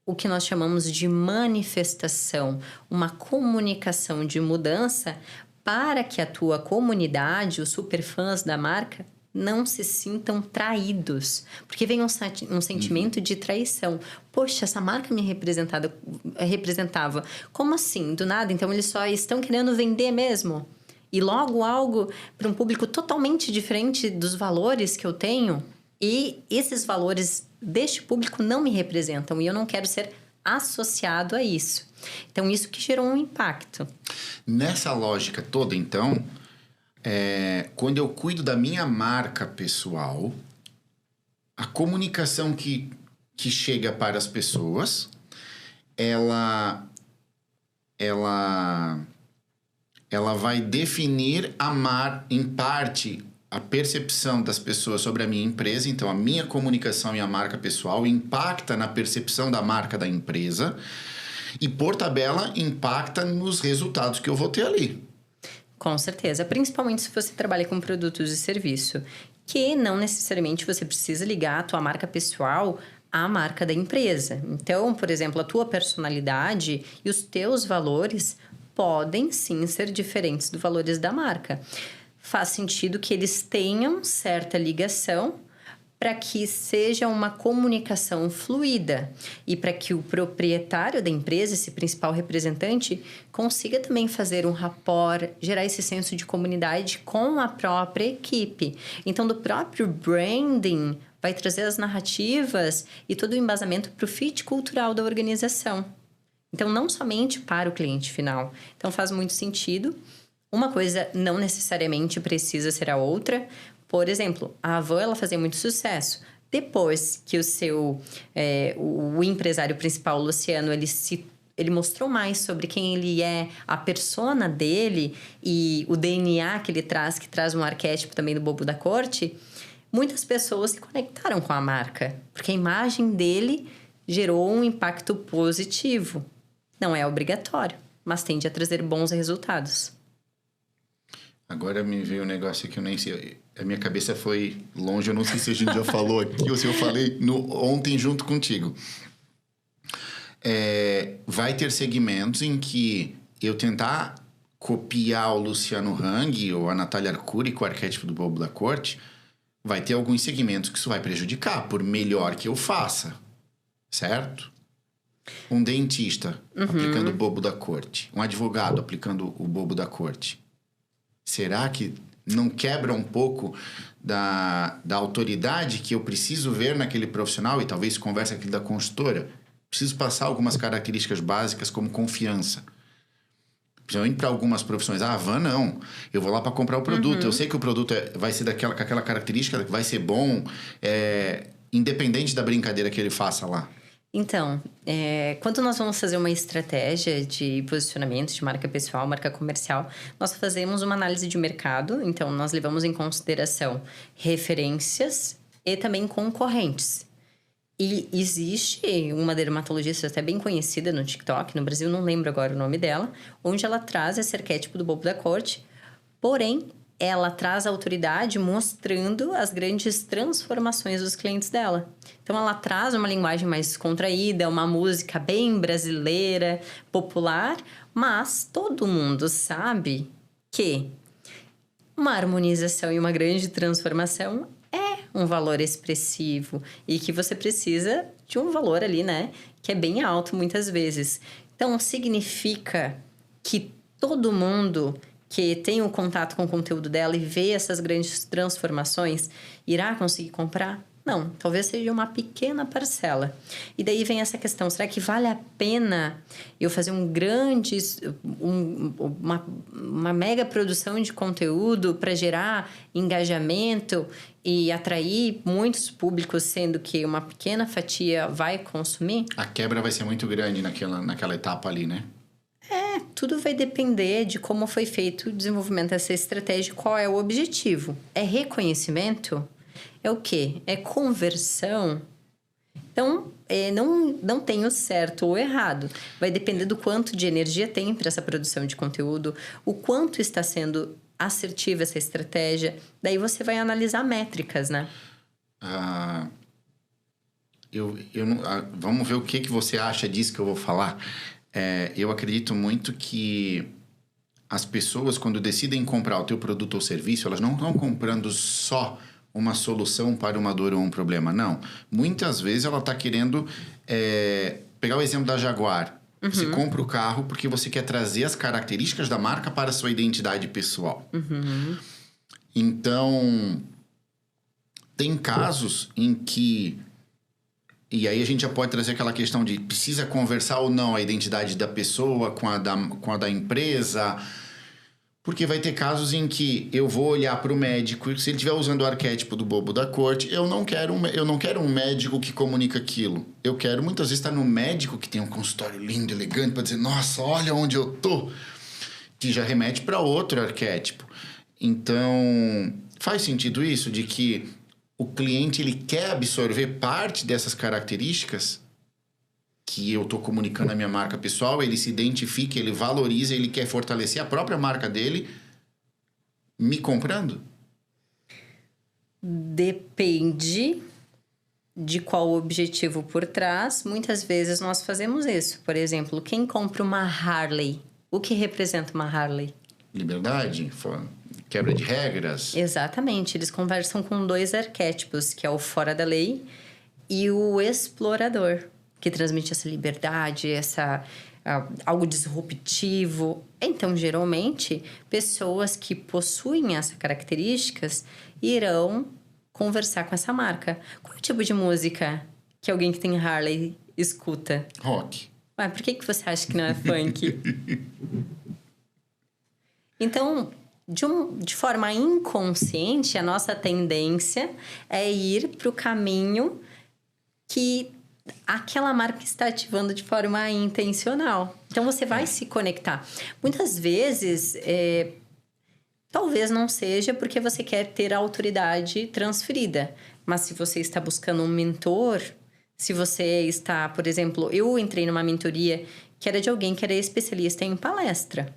o que nós chamamos de manifestação, uma comunicação de mudança para que a tua comunidade, os superfãs da marca, não se sintam traídos. Porque vem um sentimento de traição. Poxa, essa marca me representava. Como assim? Do nada? Então, eles só estão querendo vender mesmo? e logo algo para um público totalmente diferente dos valores que eu tenho, e esses valores deste público não me representam e eu não quero ser associado a isso. Então, isso que gerou um impacto. Nessa lógica toda, então, quando eu cuido da minha marca pessoal, a comunicação que chega para as pessoas, ela vai definir em parte, a percepção das pessoas sobre a minha empresa. Então, a minha comunicação e a marca pessoal impacta na percepção da marca da empresa e, por tabela, impacta nos resultados que eu vou ter ali. Com certeza, principalmente se você trabalha com produtos e serviço, que não necessariamente você precisa ligar a tua marca pessoal à marca da empresa. Então, por exemplo, a tua personalidade e os teus valores podem sim ser diferentes dos valores da marca. Faz sentido que eles tenham certa ligação para que seja uma comunicação fluida e para que o proprietário da empresa, esse principal representante, consiga também fazer um rapport, gerar esse senso de comunidade com a própria equipe. Então, do próprio branding, vai trazer as narrativas e todo o embasamento para o fit cultural da organização. Então, não somente para o cliente final. Então, faz muito sentido. Uma coisa não necessariamente precisa ser a outra. Por exemplo, a Avon, ela fazia muito sucesso. Depois que o empresário principal, o Luciano, ele mostrou mais sobre quem ele é, a persona dele e o DNA que ele traz, que traz um arquétipo também do bobo da corte, muitas pessoas se conectaram com a marca, porque a imagem dele gerou um impacto positivo. Não é obrigatório, mas tende a trazer bons resultados. Agora me veio um negócio que eu nem sei. A minha cabeça foi longe. Eu não sei se a gente já falou aqui ou se eu falei ontem junto contigo. Vai ter segmentos em que eu tentar copiar o Luciano Hang ou a Natália Arcuri com o arquétipo do bobo da corte, vai ter alguns segmentos que isso vai prejudicar, por melhor que eu faça. Certo? Um dentista aplicando o bobo da corte. Um advogado aplicando o bobo da corte. Será que não quebra um pouco da autoridade que eu preciso ver naquele profissional? E talvez conversa aqui da consultora. Preciso passar algumas características básicas como confiança. Principalmente para algumas profissões. Ah, van não. Eu vou lá para comprar o produto. Eu sei que o produto vai ser com aquela característica, vai ser bom, independente da brincadeira que ele faça lá. Então, quando nós vamos fazer uma estratégia de posicionamento de marca pessoal, marca comercial, nós fazemos uma análise de mercado. Então, nós levamos em consideração referências e também concorrentes. E existe uma dermatologista até bem conhecida no TikTok, no Brasil, não lembro agora o nome dela, onde ela traz esse arquétipo do bobo da corte, porém, ela traz a autoridade mostrando as grandes transformações dos clientes dela. Então, ela traz uma linguagem mais descontraída, uma música bem brasileira, popular, mas todo mundo sabe que uma harmonização e uma grande transformação é um valor expressivo e que você precisa de um valor ali, né, que é bem alto muitas vezes. Então, significa que todo mundo que tem um contato com o conteúdo dela e vê essas grandes transformações, irá conseguir comprar? Não, talvez seja uma pequena parcela. E daí vem essa questão, será que vale a pena eu fazer uma mega produção de conteúdo para gerar engajamento e atrair muitos públicos, sendo que uma pequena fatia vai consumir? A quebra vai ser muito grande naquela etapa ali, né? Tudo vai depender de como foi feito o desenvolvimento dessa estratégia, qual é o objetivo. É reconhecimento? É o quê? É conversão? Então, não tem o certo ou errado. Vai depender do quanto de energia tem para essa produção de conteúdo, o quanto está sendo assertiva essa estratégia. Daí você vai analisar métricas, né? Vamos ver o que você acha disso que eu vou falar. Eu acredito muito que as pessoas, quando decidem comprar o teu produto ou serviço, elas não estão comprando só uma solução para uma dor ou um problema, não. Muitas vezes ela está querendo... pegar o exemplo da Jaguar. Você compra o carro porque você quer trazer as características da marca para a sua identidade pessoal. Então, tem casos em que... E aí a gente já pode trazer aquela questão de precisa conversar ou não a identidade da pessoa com a da empresa... Porque vai ter casos em que eu vou olhar para o médico e se ele estiver usando o arquétipo do bobo da corte, eu não quero um médico que comunica aquilo. Eu quero muitas vezes estar no médico que tem um consultório lindo, elegante, para dizer, nossa, olha onde eu tô. Que já remete para outro arquétipo. Então, faz sentido isso de que o cliente ele quer absorver parte dessas características que eu estou comunicando a minha marca pessoal, ele se identifica, ele valoriza, ele quer fortalecer a própria marca dele me comprando? Depende de qual o objetivo por trás. Muitas vezes nós fazemos isso. Por exemplo, quem compra uma Harley, o que representa uma Harley? Liberdade, quebra de regras. Exatamente. Eles conversam com 2 arquétipos, que é o fora da lei e o explorador, que transmite essa liberdade, algo disruptivo. Então, geralmente, pessoas que possuem essas características irão conversar com essa marca. Qual é o tipo de música que alguém que tem Harley escuta? Rock. Mas por que você acha que não é funk? Então, de forma inconsciente, a nossa tendência é ir para o caminho que aquela marca está ativando de forma intencional. Então, você vai se conectar. Muitas vezes, talvez não seja porque você quer ter a autoridade transferida. Mas se você está buscando um mentor, se você está... Por exemplo, eu entrei numa mentoria que era de alguém que era especialista em palestra.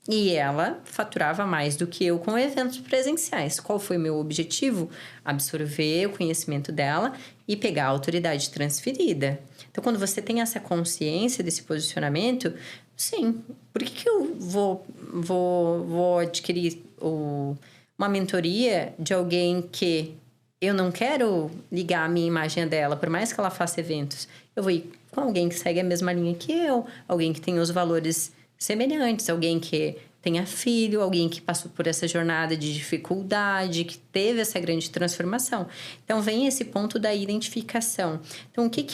E ela faturava mais do que eu com eventos presenciais. Qual foi o meu objetivo? Absorver o conhecimento dela e pegar a autoridade transferida. Então, quando você tem essa consciência desse posicionamento, sim, por que eu vou adquirir uma mentoria de alguém que eu não quero ligar a minha imagem dela, por mais que ela faça eventos? Eu vou ir com alguém que segue a mesma linha que eu, alguém que tem os valores semelhantes, alguém que tenha filho, alguém que passou por essa jornada de dificuldade, que teve essa grande transformação. Então, vem esse ponto da identificação. Então, o que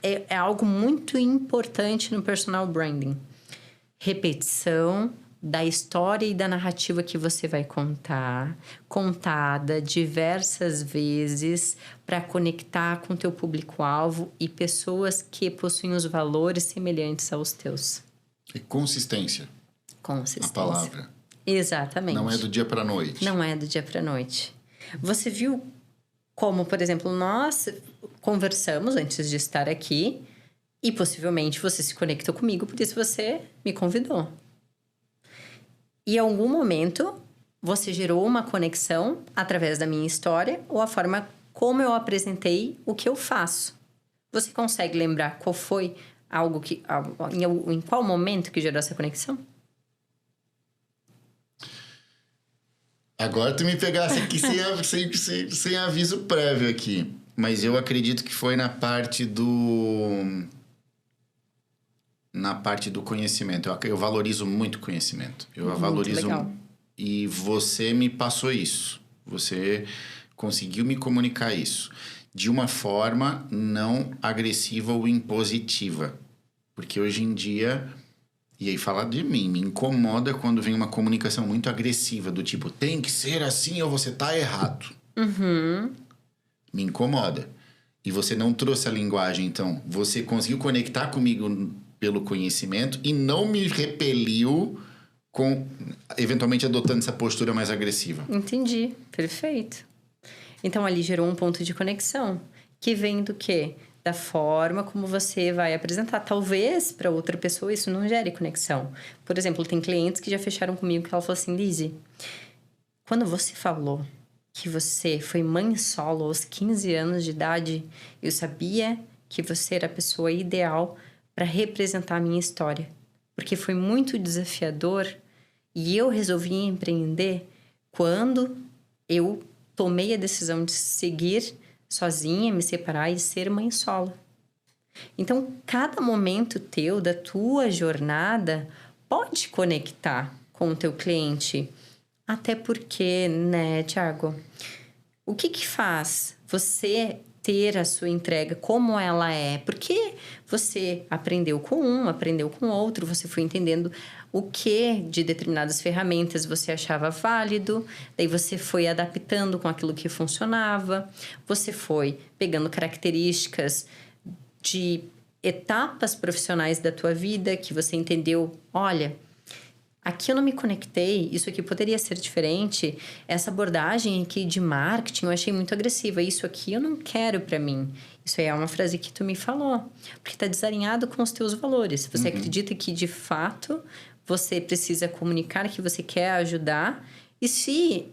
é algo muito importante no personal branding? Repetição da história e da narrativa que você vai contar, contada diversas vezes para conectar com o teu público-alvo e pessoas que possuem os valores semelhantes aos teus. E consistência. Consistência. A palavra. Exatamente. Não é do dia para a noite. Não é do dia para a noite. Você viu como, por exemplo, nós conversamos antes de estar aqui e possivelmente você se conectou comigo, por isso você me convidou. E em algum momento você gerou uma conexão através da minha história ou a forma como eu apresentei o que eu faço. Você consegue lembrar qual foi algo que... Em qual momento que gerou essa conexão? Agora tu me pegasse aqui sem aviso prévio aqui. Mas eu acredito que foi na parte do conhecimento. Eu valorizo muito conhecimento. Eu valorizo... Legal. E você me passou isso. Você conseguiu me comunicar isso. De uma forma não agressiva ou impositiva. Porque hoje em dia... E aí falar de mim, me incomoda quando vem uma comunicação muito agressiva, do tipo, tem que ser assim ou você tá errado. Uhum. Me incomoda. E você não trouxe a linguagem, então. Você conseguiu conectar comigo pelo conhecimento e não me repeliu com, eventualmente, adotando essa postura mais agressiva. Entendi. Perfeito. Então, ali gerou um ponto de conexão. Que vem do quê? Da forma como você vai apresentar. Talvez para outra pessoa isso não gere conexão. Por exemplo, tem clientes que já fecharam comigo que ela falou assim, Lizzy, quando você falou que você foi mãe solo aos 15 anos de idade, eu sabia que você era a pessoa ideal para representar a minha história. Porque foi muito desafiador e eu resolvi empreender quando eu tomei a decisão de seguir sozinha, me separar e ser mãe solo. Então, cada momento teu, da tua jornada, pode conectar com o teu cliente. Até porque, né, Thiago? O que faz você ter a sua entrega como ela é? Porque você aprendeu com um, aprendeu com outro, você foi entendendo o que de determinadas ferramentas você achava válido, daí você foi adaptando com aquilo que funcionava, você foi pegando características de etapas profissionais da tua vida que você entendeu, olha, aqui eu não me conectei, isso aqui poderia ser diferente, essa abordagem aqui de marketing eu achei muito agressiva, isso aqui eu não quero para mim. Isso aí é uma frase que tu me falou, porque está desalinhado com os teus valores. Você acredita que, de fato, você precisa comunicar que você quer ajudar, e se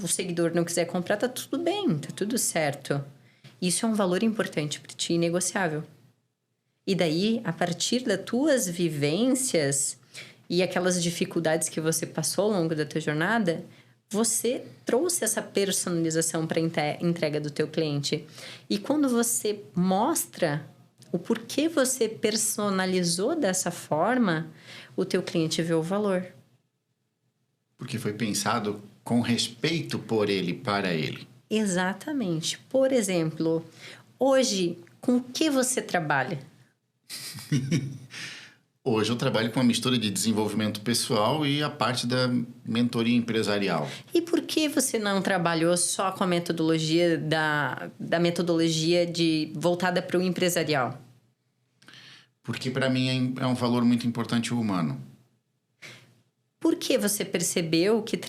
o seguidor não quiser comprar, tá tudo bem, tá tudo certo. Isso é um valor importante para ti, inegociável. E daí, a partir das tuas vivências e aquelas dificuldades que você passou ao longo da tua jornada, você trouxe essa personalização para a entrega do teu cliente. E quando você mostra o porquê você personalizou dessa forma, o teu cliente vê o valor. Porque foi pensado com respeito por ele, para ele. Exatamente. Por exemplo, hoje, com o que você trabalha? Hoje eu trabalho com uma mistura de desenvolvimento pessoal e a parte da mentoria empresarial. E por que você não trabalhou só com a metodologia da metodologia voltada para o empresarial? Porque para mim é um valor muito importante o humano. Por que você percebeu que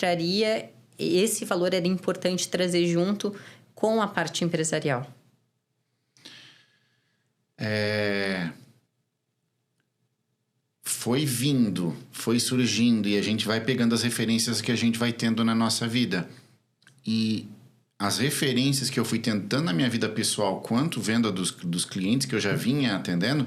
esse valor era importante trazer junto com a parte empresarial? Foi vindo, foi surgindo e a gente vai pegando as referências que a gente vai tendo na nossa vida. E as referências que eu fui tentando na minha vida pessoal, quanto venda dos clientes que eu já vinha atendendo,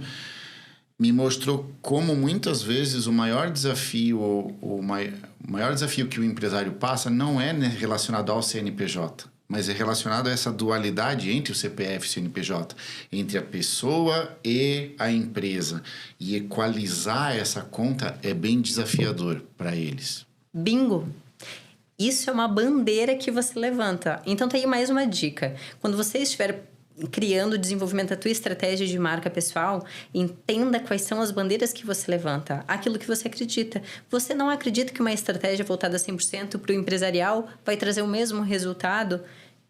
me mostrou como muitas vezes o maior desafio, o maior desafio que o empresário passa não é relacionado ao CNPJ, mas é relacionado a essa dualidade entre o CPF e o CNPJ, entre a pessoa e a empresa. E equalizar essa conta é bem desafiador para eles. Bingo! Isso é uma bandeira que você levanta. Então, tá aí mais uma dica. Quando você estiver criando o desenvolvimento da tua estratégia de marca pessoal, entenda quais são as bandeiras que você levanta, aquilo que você acredita. Você não acredita que uma estratégia voltada 100% para o empresarial vai trazer o mesmo resultado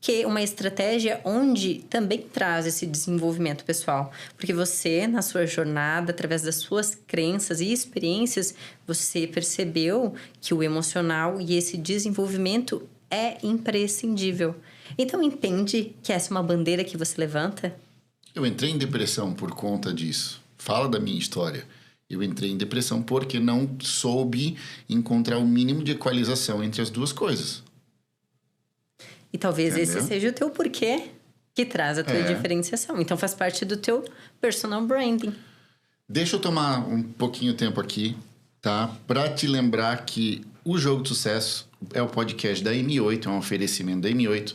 que uma estratégia onde também traz esse desenvolvimento pessoal. Porque você, na sua jornada, através das suas crenças e experiências, você percebeu que o emocional e esse desenvolvimento é imprescindível. Então, entende que essa é uma bandeira que você levanta? Eu entrei em depressão por conta disso. Fala da minha história. Eu entrei em depressão porque não soube encontrar o mínimo de equalização entre as duas coisas. E talvez esse seja o teu porquê que traz a tua diferenciação. Então, faz parte do teu personal branding. Deixa eu tomar um pouquinho de tempo aqui, tá? Para te lembrar que o Jogo de Sucesso é o podcast da M8, é um oferecimento da M8.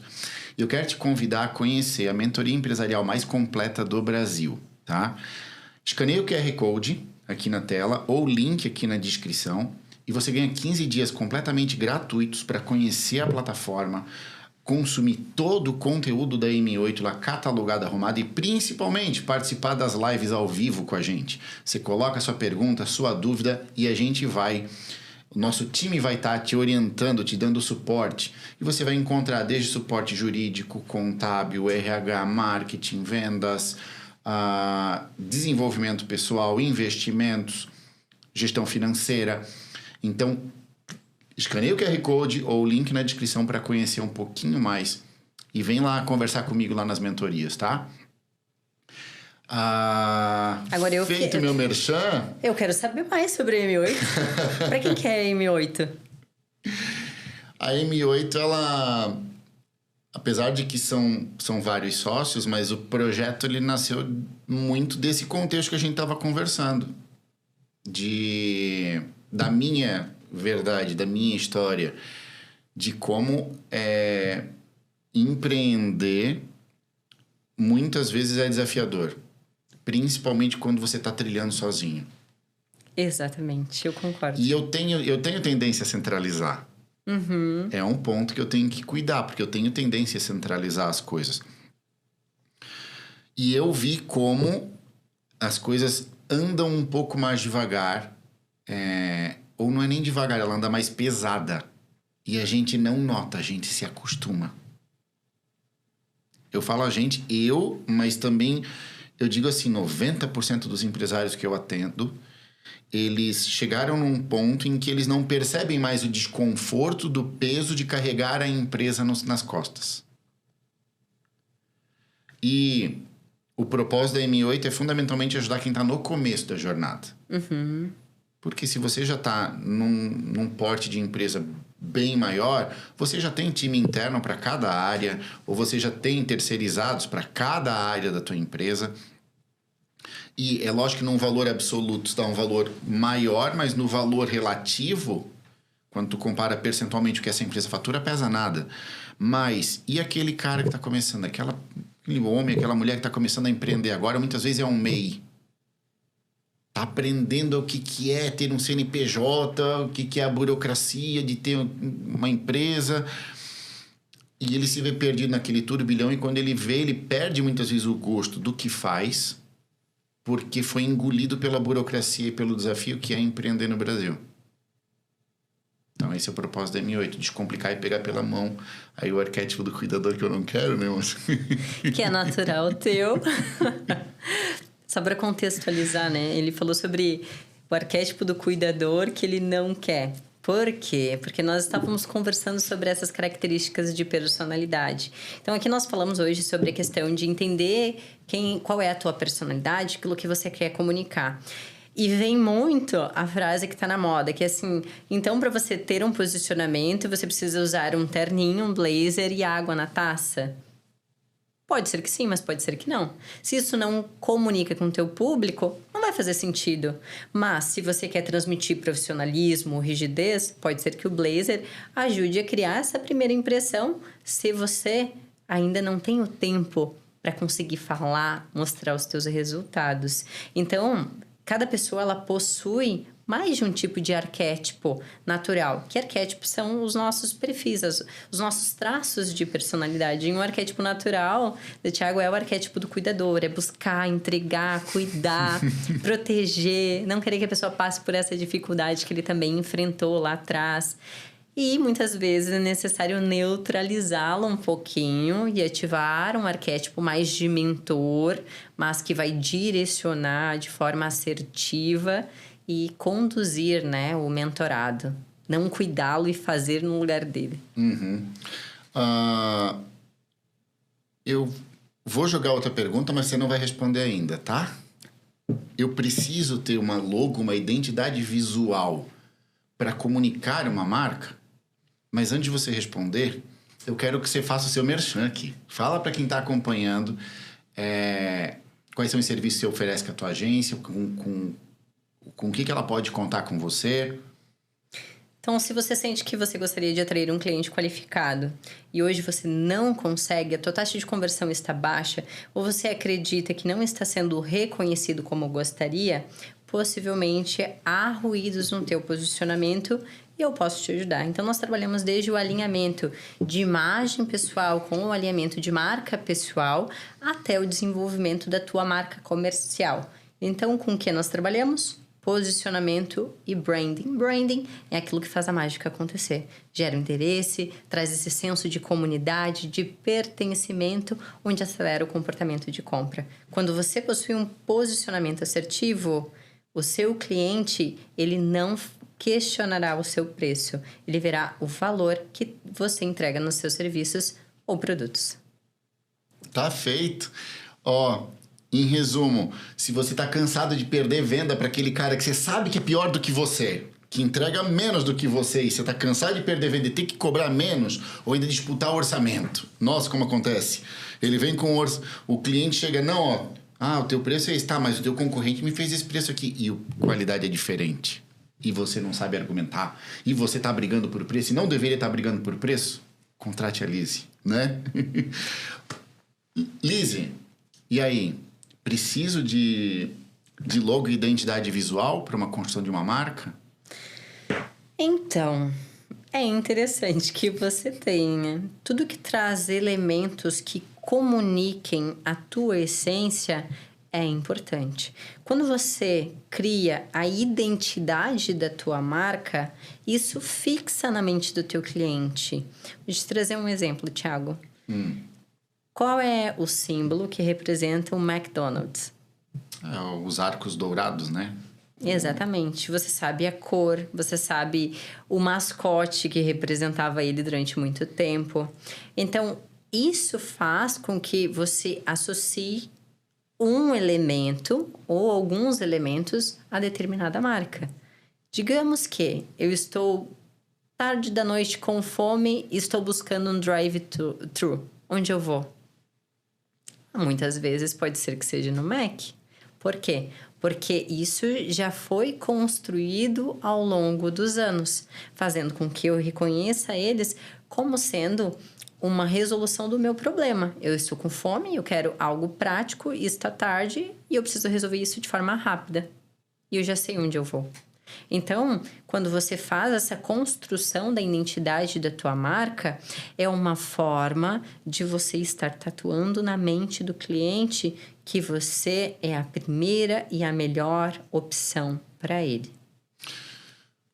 E eu quero te convidar a conhecer a mentoria empresarial mais completa do Brasil, tá? Escaneie o QR Code aqui na tela ou o link aqui na descrição e você ganha 15 dias completamente gratuitos para conhecer a plataforma, consumir todo o conteúdo da M8 lá catalogado, arrumado e principalmente participar das lives ao vivo com a gente. Você coloca a sua pergunta, a sua dúvida e a gente o nosso time vai estar te orientando, te dando suporte. E você vai encontrar desde suporte jurídico, contábil, RH, marketing, vendas, desenvolvimento pessoal, investimentos, gestão financeira. Então, escaneie o QR Code ou o link na descrição para conhecer um pouquinho mais. E vem lá conversar comigo lá nas mentorias, tá? Agora feito meu merchan. Eu quero saber mais sobre a M8. Para quem que é a M8? A M8, ela... Apesar de que são vários sócios, mas o projeto ele nasceu muito desse contexto que a gente estava conversando. Da minha verdade, da minha história. De como empreender muitas vezes é desafiador. principalmente quando você está trilhando sozinho. Exatamente, eu concordo. E eu tenho tendência a centralizar. É um ponto que eu tenho que cuidar, porque eu tenho tendência a centralizar as coisas. E eu vi como as coisas andam um pouco mais devagar, ou não é nem devagar, ela anda mais pesada. E a gente não nota, a gente se acostuma. Eu falo a gente, mas também, eu digo assim, 90% dos empresários que eu atendo, eles chegaram num ponto em que eles não percebem mais o desconforto do peso de carregar a empresa nas costas. E o propósito da M8 é fundamentalmente ajudar quem está no começo da jornada. Porque se você já está num porte de empresa bem maior, você já tem time interno para cada área, ou você já tem terceirizados para cada área da tua empresa. E é lógico que num valor absoluto está um valor maior, mas no valor relativo, quando tu compara percentualmente o que essa empresa fatura, pesa nada. Mas, e aquele cara que está começando, aquele homem, aquela mulher que está começando a empreender agora, muitas vezes é um MEI. Está aprendendo o que é ter um CNPJ, o que é a burocracia de ter uma empresa. E ele se vê perdido naquele turbilhão, e quando ele vê, ele perde muitas vezes o gosto do que faz, porque foi engolido pela burocracia e pelo desafio que é empreender no Brasil. Então esse é o propósito da M8, descomplicar e pegar pela mão aí o arquétipo do cuidador, que eu não quero, né, moça? Que é natural teu. Só para contextualizar, né? Ele falou sobre o arquétipo do cuidador que ele não quer. Por quê? Porque nós estávamos conversando sobre essas características de personalidade. Então, aqui nós falamos hoje sobre a questão de entender qual é a tua personalidade, aquilo que você quer comunicar. E vem muito a frase que está na moda, que é assim, então para você ter um posicionamento, você precisa usar um terninho, um blazer e água na taça? Pode ser que sim, mas pode ser que não. Se isso não comunica com o teu público, não vai fazer sentido. Mas se você quer transmitir profissionalismo, rigidez, pode ser que o blazer ajude a criar essa primeira impressão, se você ainda não tem o tempo para conseguir falar, mostrar os teus resultados. Então, cada pessoa ela possui mais de um tipo de arquétipo natural. Que arquétipos são os nossos perfis, os nossos traços de personalidade. E um arquétipo natural do Thiago é o arquétipo do cuidador. É buscar, entregar, cuidar, proteger. Não querer que a pessoa passe por essa dificuldade que ele também enfrentou lá atrás. E muitas vezes é necessário neutralizá-lo um pouquinho e ativar um arquétipo mais de mentor, mas que vai direcionar de forma assertiva e conduzir, né, o mentorado. Não cuidá-lo e fazer no lugar dele. Eu vou jogar outra pergunta, mas você não vai responder ainda, tá? Eu preciso ter uma logo, uma identidade visual para comunicar uma marca? Mas antes de você responder, eu quero que você faça o seu merchan aqui. Fala para quem está acompanhando quais são os serviços que você oferece com a tua agência, com o que ela pode contar com você. Então, se você sente que você gostaria de atrair um cliente qualificado e hoje você não consegue, a tua taxa de conversão está baixa, ou você acredita que não está sendo reconhecido como gostaria, possivelmente há ruídos no teu posicionamento e eu posso te ajudar. Então, nós trabalhamos desde o alinhamento de imagem pessoal com o alinhamento de marca pessoal até o desenvolvimento da tua marca comercial. Então, com o que nós trabalhamos? Posicionamento e branding. Branding é aquilo que faz a mágica acontecer. Gera interesse, traz esse senso de comunidade, de pertencimento, onde acelera o comportamento de compra. Quando você possui um posicionamento assertivo, o seu cliente, ele não questionará o seu preço. Ele verá o valor que você entrega nos seus serviços ou produtos. Tá feito. Em resumo, se você está cansado de perder venda para aquele cara que você sabe que é pior do que você, que entrega menos do que você, e você está cansado de perder venda e ter que cobrar menos, ou ainda disputar o orçamento. Nossa, como acontece. Ele vem com o cliente chega, o teu preço é esse, tá, mas o teu concorrente me fez esse preço aqui. E a qualidade é diferente. E você não sabe argumentar. E você está brigando por preço e não deveria estar brigando por preço? Contrate a Lizzy, né? Lizzy, e aí? Preciso de logo e identidade visual para uma construção de uma marca? Então, é interessante que você tenha tudo que traz elementos que comuniquem a tua essência é importante. Quando você cria a identidade da tua marca, isso fixa na mente do teu cliente. Vou te trazer um exemplo, Thiago. Qual é o símbolo que representa o McDonald's? Os arcos dourados, né? Exatamente. Você sabe a cor, você sabe o mascote que representava ele durante muito tempo. Então, isso faz com que você associe um elemento ou alguns elementos a determinada marca. Digamos que eu estou tarde da noite com fome e estou buscando um drive-thru. Onde eu vou? Muitas vezes pode ser que seja no Mac. Por quê? Porque isso já foi construído ao longo dos anos, fazendo com que eu reconheça eles como sendo uma resolução do meu problema. Eu estou com fome, eu quero algo prático, e está tarde e eu preciso resolver isso de forma rápida. E eu já sei onde eu vou. Então, quando você faz essa construção da identidade da tua marca, é uma forma de você estar tatuando na mente do cliente que você é a primeira e a melhor opção para ele.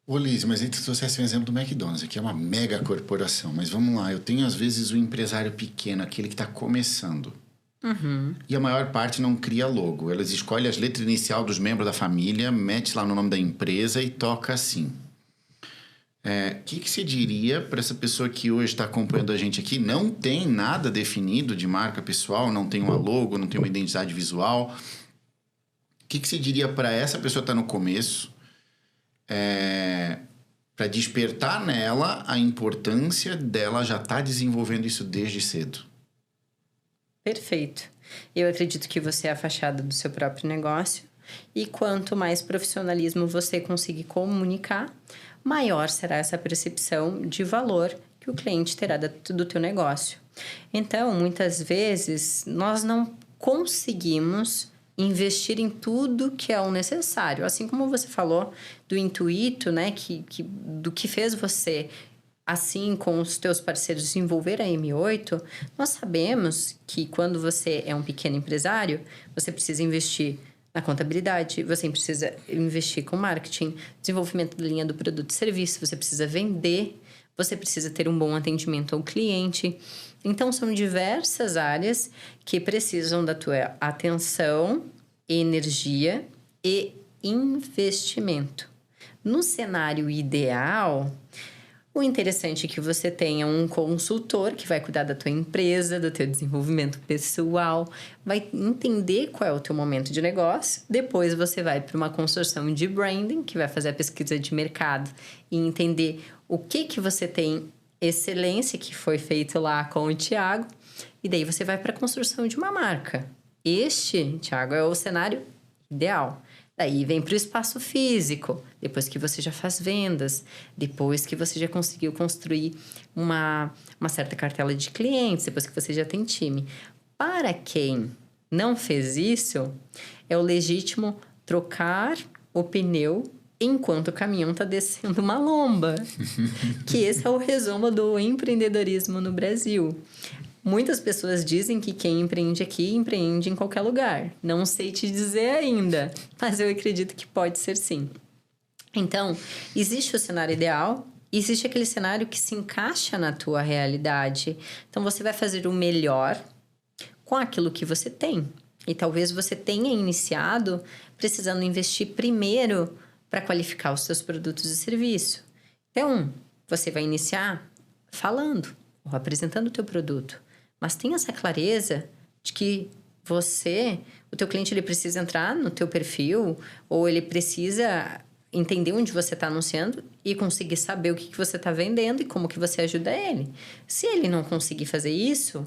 Ô, Liz, mas entre trouxesse um exemplo do McDonald's, que é uma mega corporação. Mas vamos lá, eu tenho às vezes o empresário pequeno, aquele que está começando. E a maior parte não cria logo. Elas escolhem as letras iniciais dos membros da família, mete lá no nome da empresa e toca assim. O que você diria para essa pessoa que hoje está acompanhando a gente aqui, não tem nada definido de marca pessoal, não tem uma logo, não tem uma identidade visual? O que você diria para essa pessoa que está no começo, para despertar nela a importância dela já estar desenvolvendo isso desde cedo? Perfeito. Eu acredito que você é a fachada do seu próprio negócio e quanto mais profissionalismo você conseguir comunicar, maior será essa percepção de valor que o cliente terá do teu negócio. Então, muitas vezes, nós não conseguimos investir em tudo que é o necessário. Assim como você falou do intuito, né, do que fez você, assim com os teus parceiros, desenvolver a M8, nós sabemos que quando você é um pequeno empresário, você precisa investir na contabilidade, você precisa investir com marketing, desenvolvimento da linha do produto e serviço, você precisa vender, você precisa ter um bom atendimento ao cliente. Então, são diversas áreas que precisam da tua atenção, energia e investimento. No cenário ideal, o interessante é que você tenha um consultor que vai cuidar da tua empresa, do teu desenvolvimento pessoal, vai entender qual é o teu momento de negócio. Depois você vai para uma construção de branding, que vai fazer a pesquisa de mercado e entender o que você tem excelência, que foi feito lá com o Thiago. E daí você vai para a construção de uma marca. Este, Thiago, é o cenário ideal. Daí vem para o espaço físico, depois que você já faz vendas, depois que você já conseguiu construir uma certa cartela de clientes, depois que você já tem time. Para quem não fez isso, é o legítimo trocar o pneu enquanto o caminhão está descendo uma lomba. Que esse é o resumo do empreendedorismo no Brasil. Muitas pessoas dizem que quem empreende aqui, empreende em qualquer lugar. Não sei te dizer ainda, mas eu acredito que pode ser sim. Então, existe o cenário ideal, existe aquele cenário que se encaixa na tua realidade. Então, você vai fazer o melhor com aquilo que você tem. E talvez você tenha iniciado precisando investir primeiro para qualificar os seus produtos e serviços. Então, você vai iniciar falando ou apresentando o teu produto. Mas tenha essa clareza de que o teu cliente, ele precisa entrar no teu perfil ou ele precisa entender onde você está anunciando e conseguir saber o que você está vendendo e como que você ajuda ele. Se ele não conseguir fazer isso,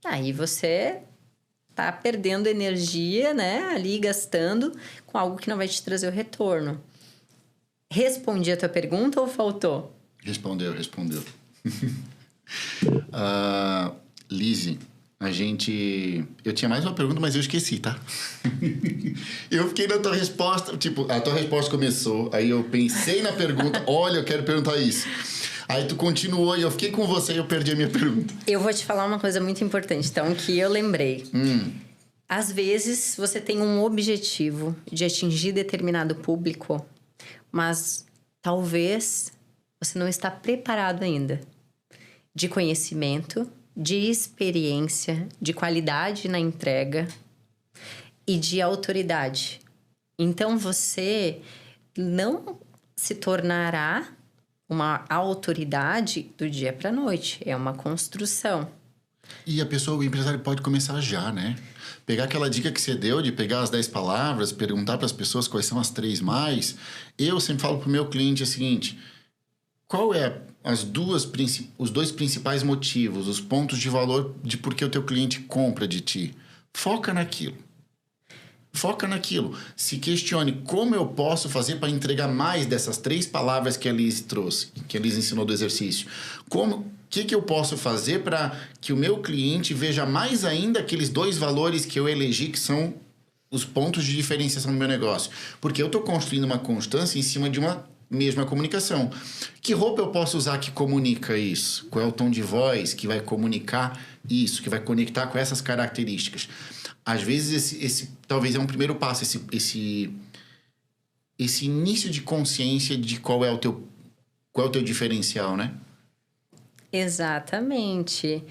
aí você está perdendo energia, né, ali gastando com algo que não vai te trazer o retorno. Respondi a tua pergunta ou faltou? Respondeu. Lizzy, Eu tinha mais uma pergunta, mas eu esqueci, tá? Eu fiquei na tua resposta, tipo, a tua resposta começou, aí eu pensei na pergunta, olha, eu quero perguntar isso. Aí tu continuou e eu fiquei com você e eu perdi a minha pergunta. Eu vou te falar uma coisa muito importante, então, que eu lembrei. Às vezes, você tem um objetivo de atingir determinado público, mas talvez você não está preparado ainda. De conhecimento, de experiência, de qualidade na entrega e de autoridade. Então, você não se tornará uma autoridade do dia para a noite. É uma construção. E o empresário pode começar já, né? Pegar aquela dica que você deu de pegar as 10 palavras, perguntar para as pessoas quais são as 3 mais. Eu sempre falo para o meu cliente o seguinte: qual é os 2 principais motivos, os pontos de valor de por que o teu cliente compra de ti? Foca naquilo. Foca naquilo. Se questione como eu posso fazer para entregar mais dessas 3 palavras que a Liz trouxe, que a Liz ensinou do exercício. O que eu posso fazer para que o meu cliente veja mais ainda aqueles 2 valores que eu elegi, que são os pontos de diferenciação do meu negócio? Porque eu estou construindo uma constância em cima de uma mesma comunicação. Que roupa eu posso usar que comunica isso? Qual é o tom de voz que vai comunicar isso, que vai conectar com essas características? Às vezes, esse talvez é um primeiro passo, esse início de consciência de qual é o teu diferencial, né? Exatamente.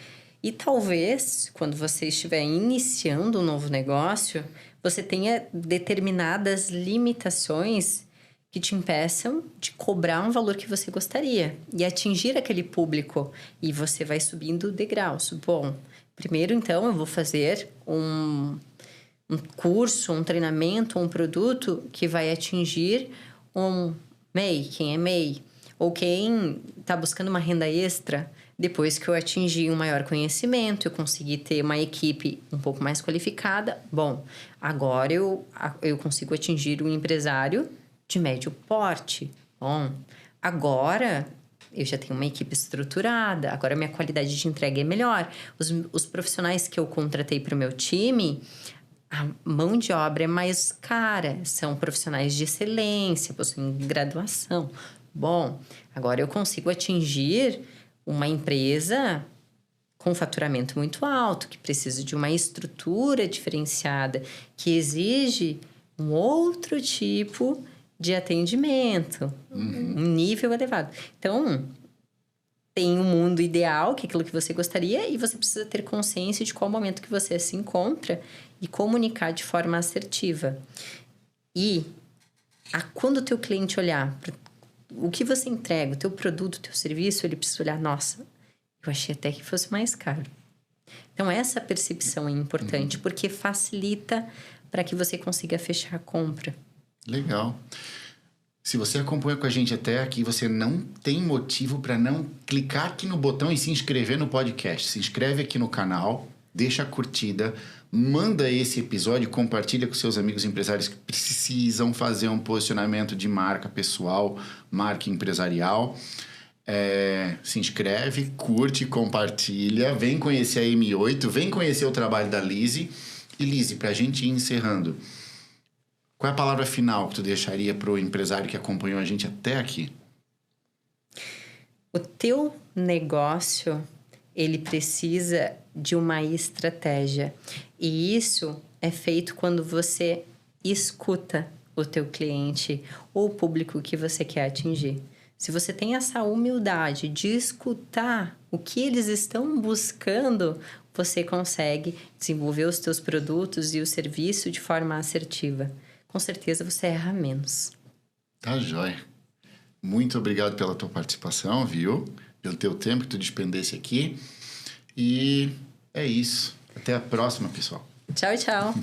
E talvez, quando você estiver iniciando um novo negócio, você tenha determinadas limitações que te impeçam de cobrar um valor que você gostaria e atingir aquele público. E você vai subindo degraus. Bom, primeiro, então, eu vou fazer um curso, um treinamento, um produto que vai atingir um MEI, quem é MEI, ou quem está buscando uma renda extra. Depois que eu atingi um maior conhecimento, eu consegui ter uma equipe um pouco mais qualificada. Bom, agora eu consigo atingir um empresário de médio porte. Bom, agora eu já tenho uma equipe estruturada, agora minha qualidade de entrega é melhor. Os profissionais que eu contratei para o meu time, a mão de obra é mais cara, são profissionais de excelência, possuem graduação. Bom, agora eu consigo atingir uma empresa com faturamento muito alto, que precisa de uma estrutura diferenciada, que exige um outro tipo de atendimento, um nível elevado. Então, tem um mundo ideal, que é aquilo que você gostaria, e você precisa ter consciência de qual momento que você se encontra e comunicar de forma assertiva. E quando o teu cliente olhar para o que você entrega, o teu produto, o teu serviço, ele precisa olhar, nossa, eu achei até que fosse mais caro. Então, essa percepção é importante, porque facilita para que você consiga fechar a compra. Legal. Se você acompanha com a gente até aqui, você não tem motivo para não clicar aqui no botão e se inscrever no podcast. Se inscreve aqui no canal, deixa a curtida, manda esse episódio, compartilha com seus amigos empresários que precisam fazer um posicionamento de marca pessoal, marca empresarial. Se inscreve, curte, compartilha, vem conhecer a M8, vem conhecer o trabalho da Lizzy. E Lizzy, para a gente ir encerrando, qual é a palavra final que tu deixaria para o empresário que acompanhou a gente até aqui? O teu negócio, ele precisa de uma estratégia. E isso é feito quando você escuta o teu cliente ou o público que você quer atingir. Se você tem essa humildade de escutar o que eles estão buscando, você consegue desenvolver os teus produtos e o serviço de forma assertiva. Com certeza você erra menos. Tá jóia. Muito obrigado pela tua participação, viu? Pelo teu tempo que tu despendesse aqui. E é isso. Até a próxima, pessoal. Tchau, tchau.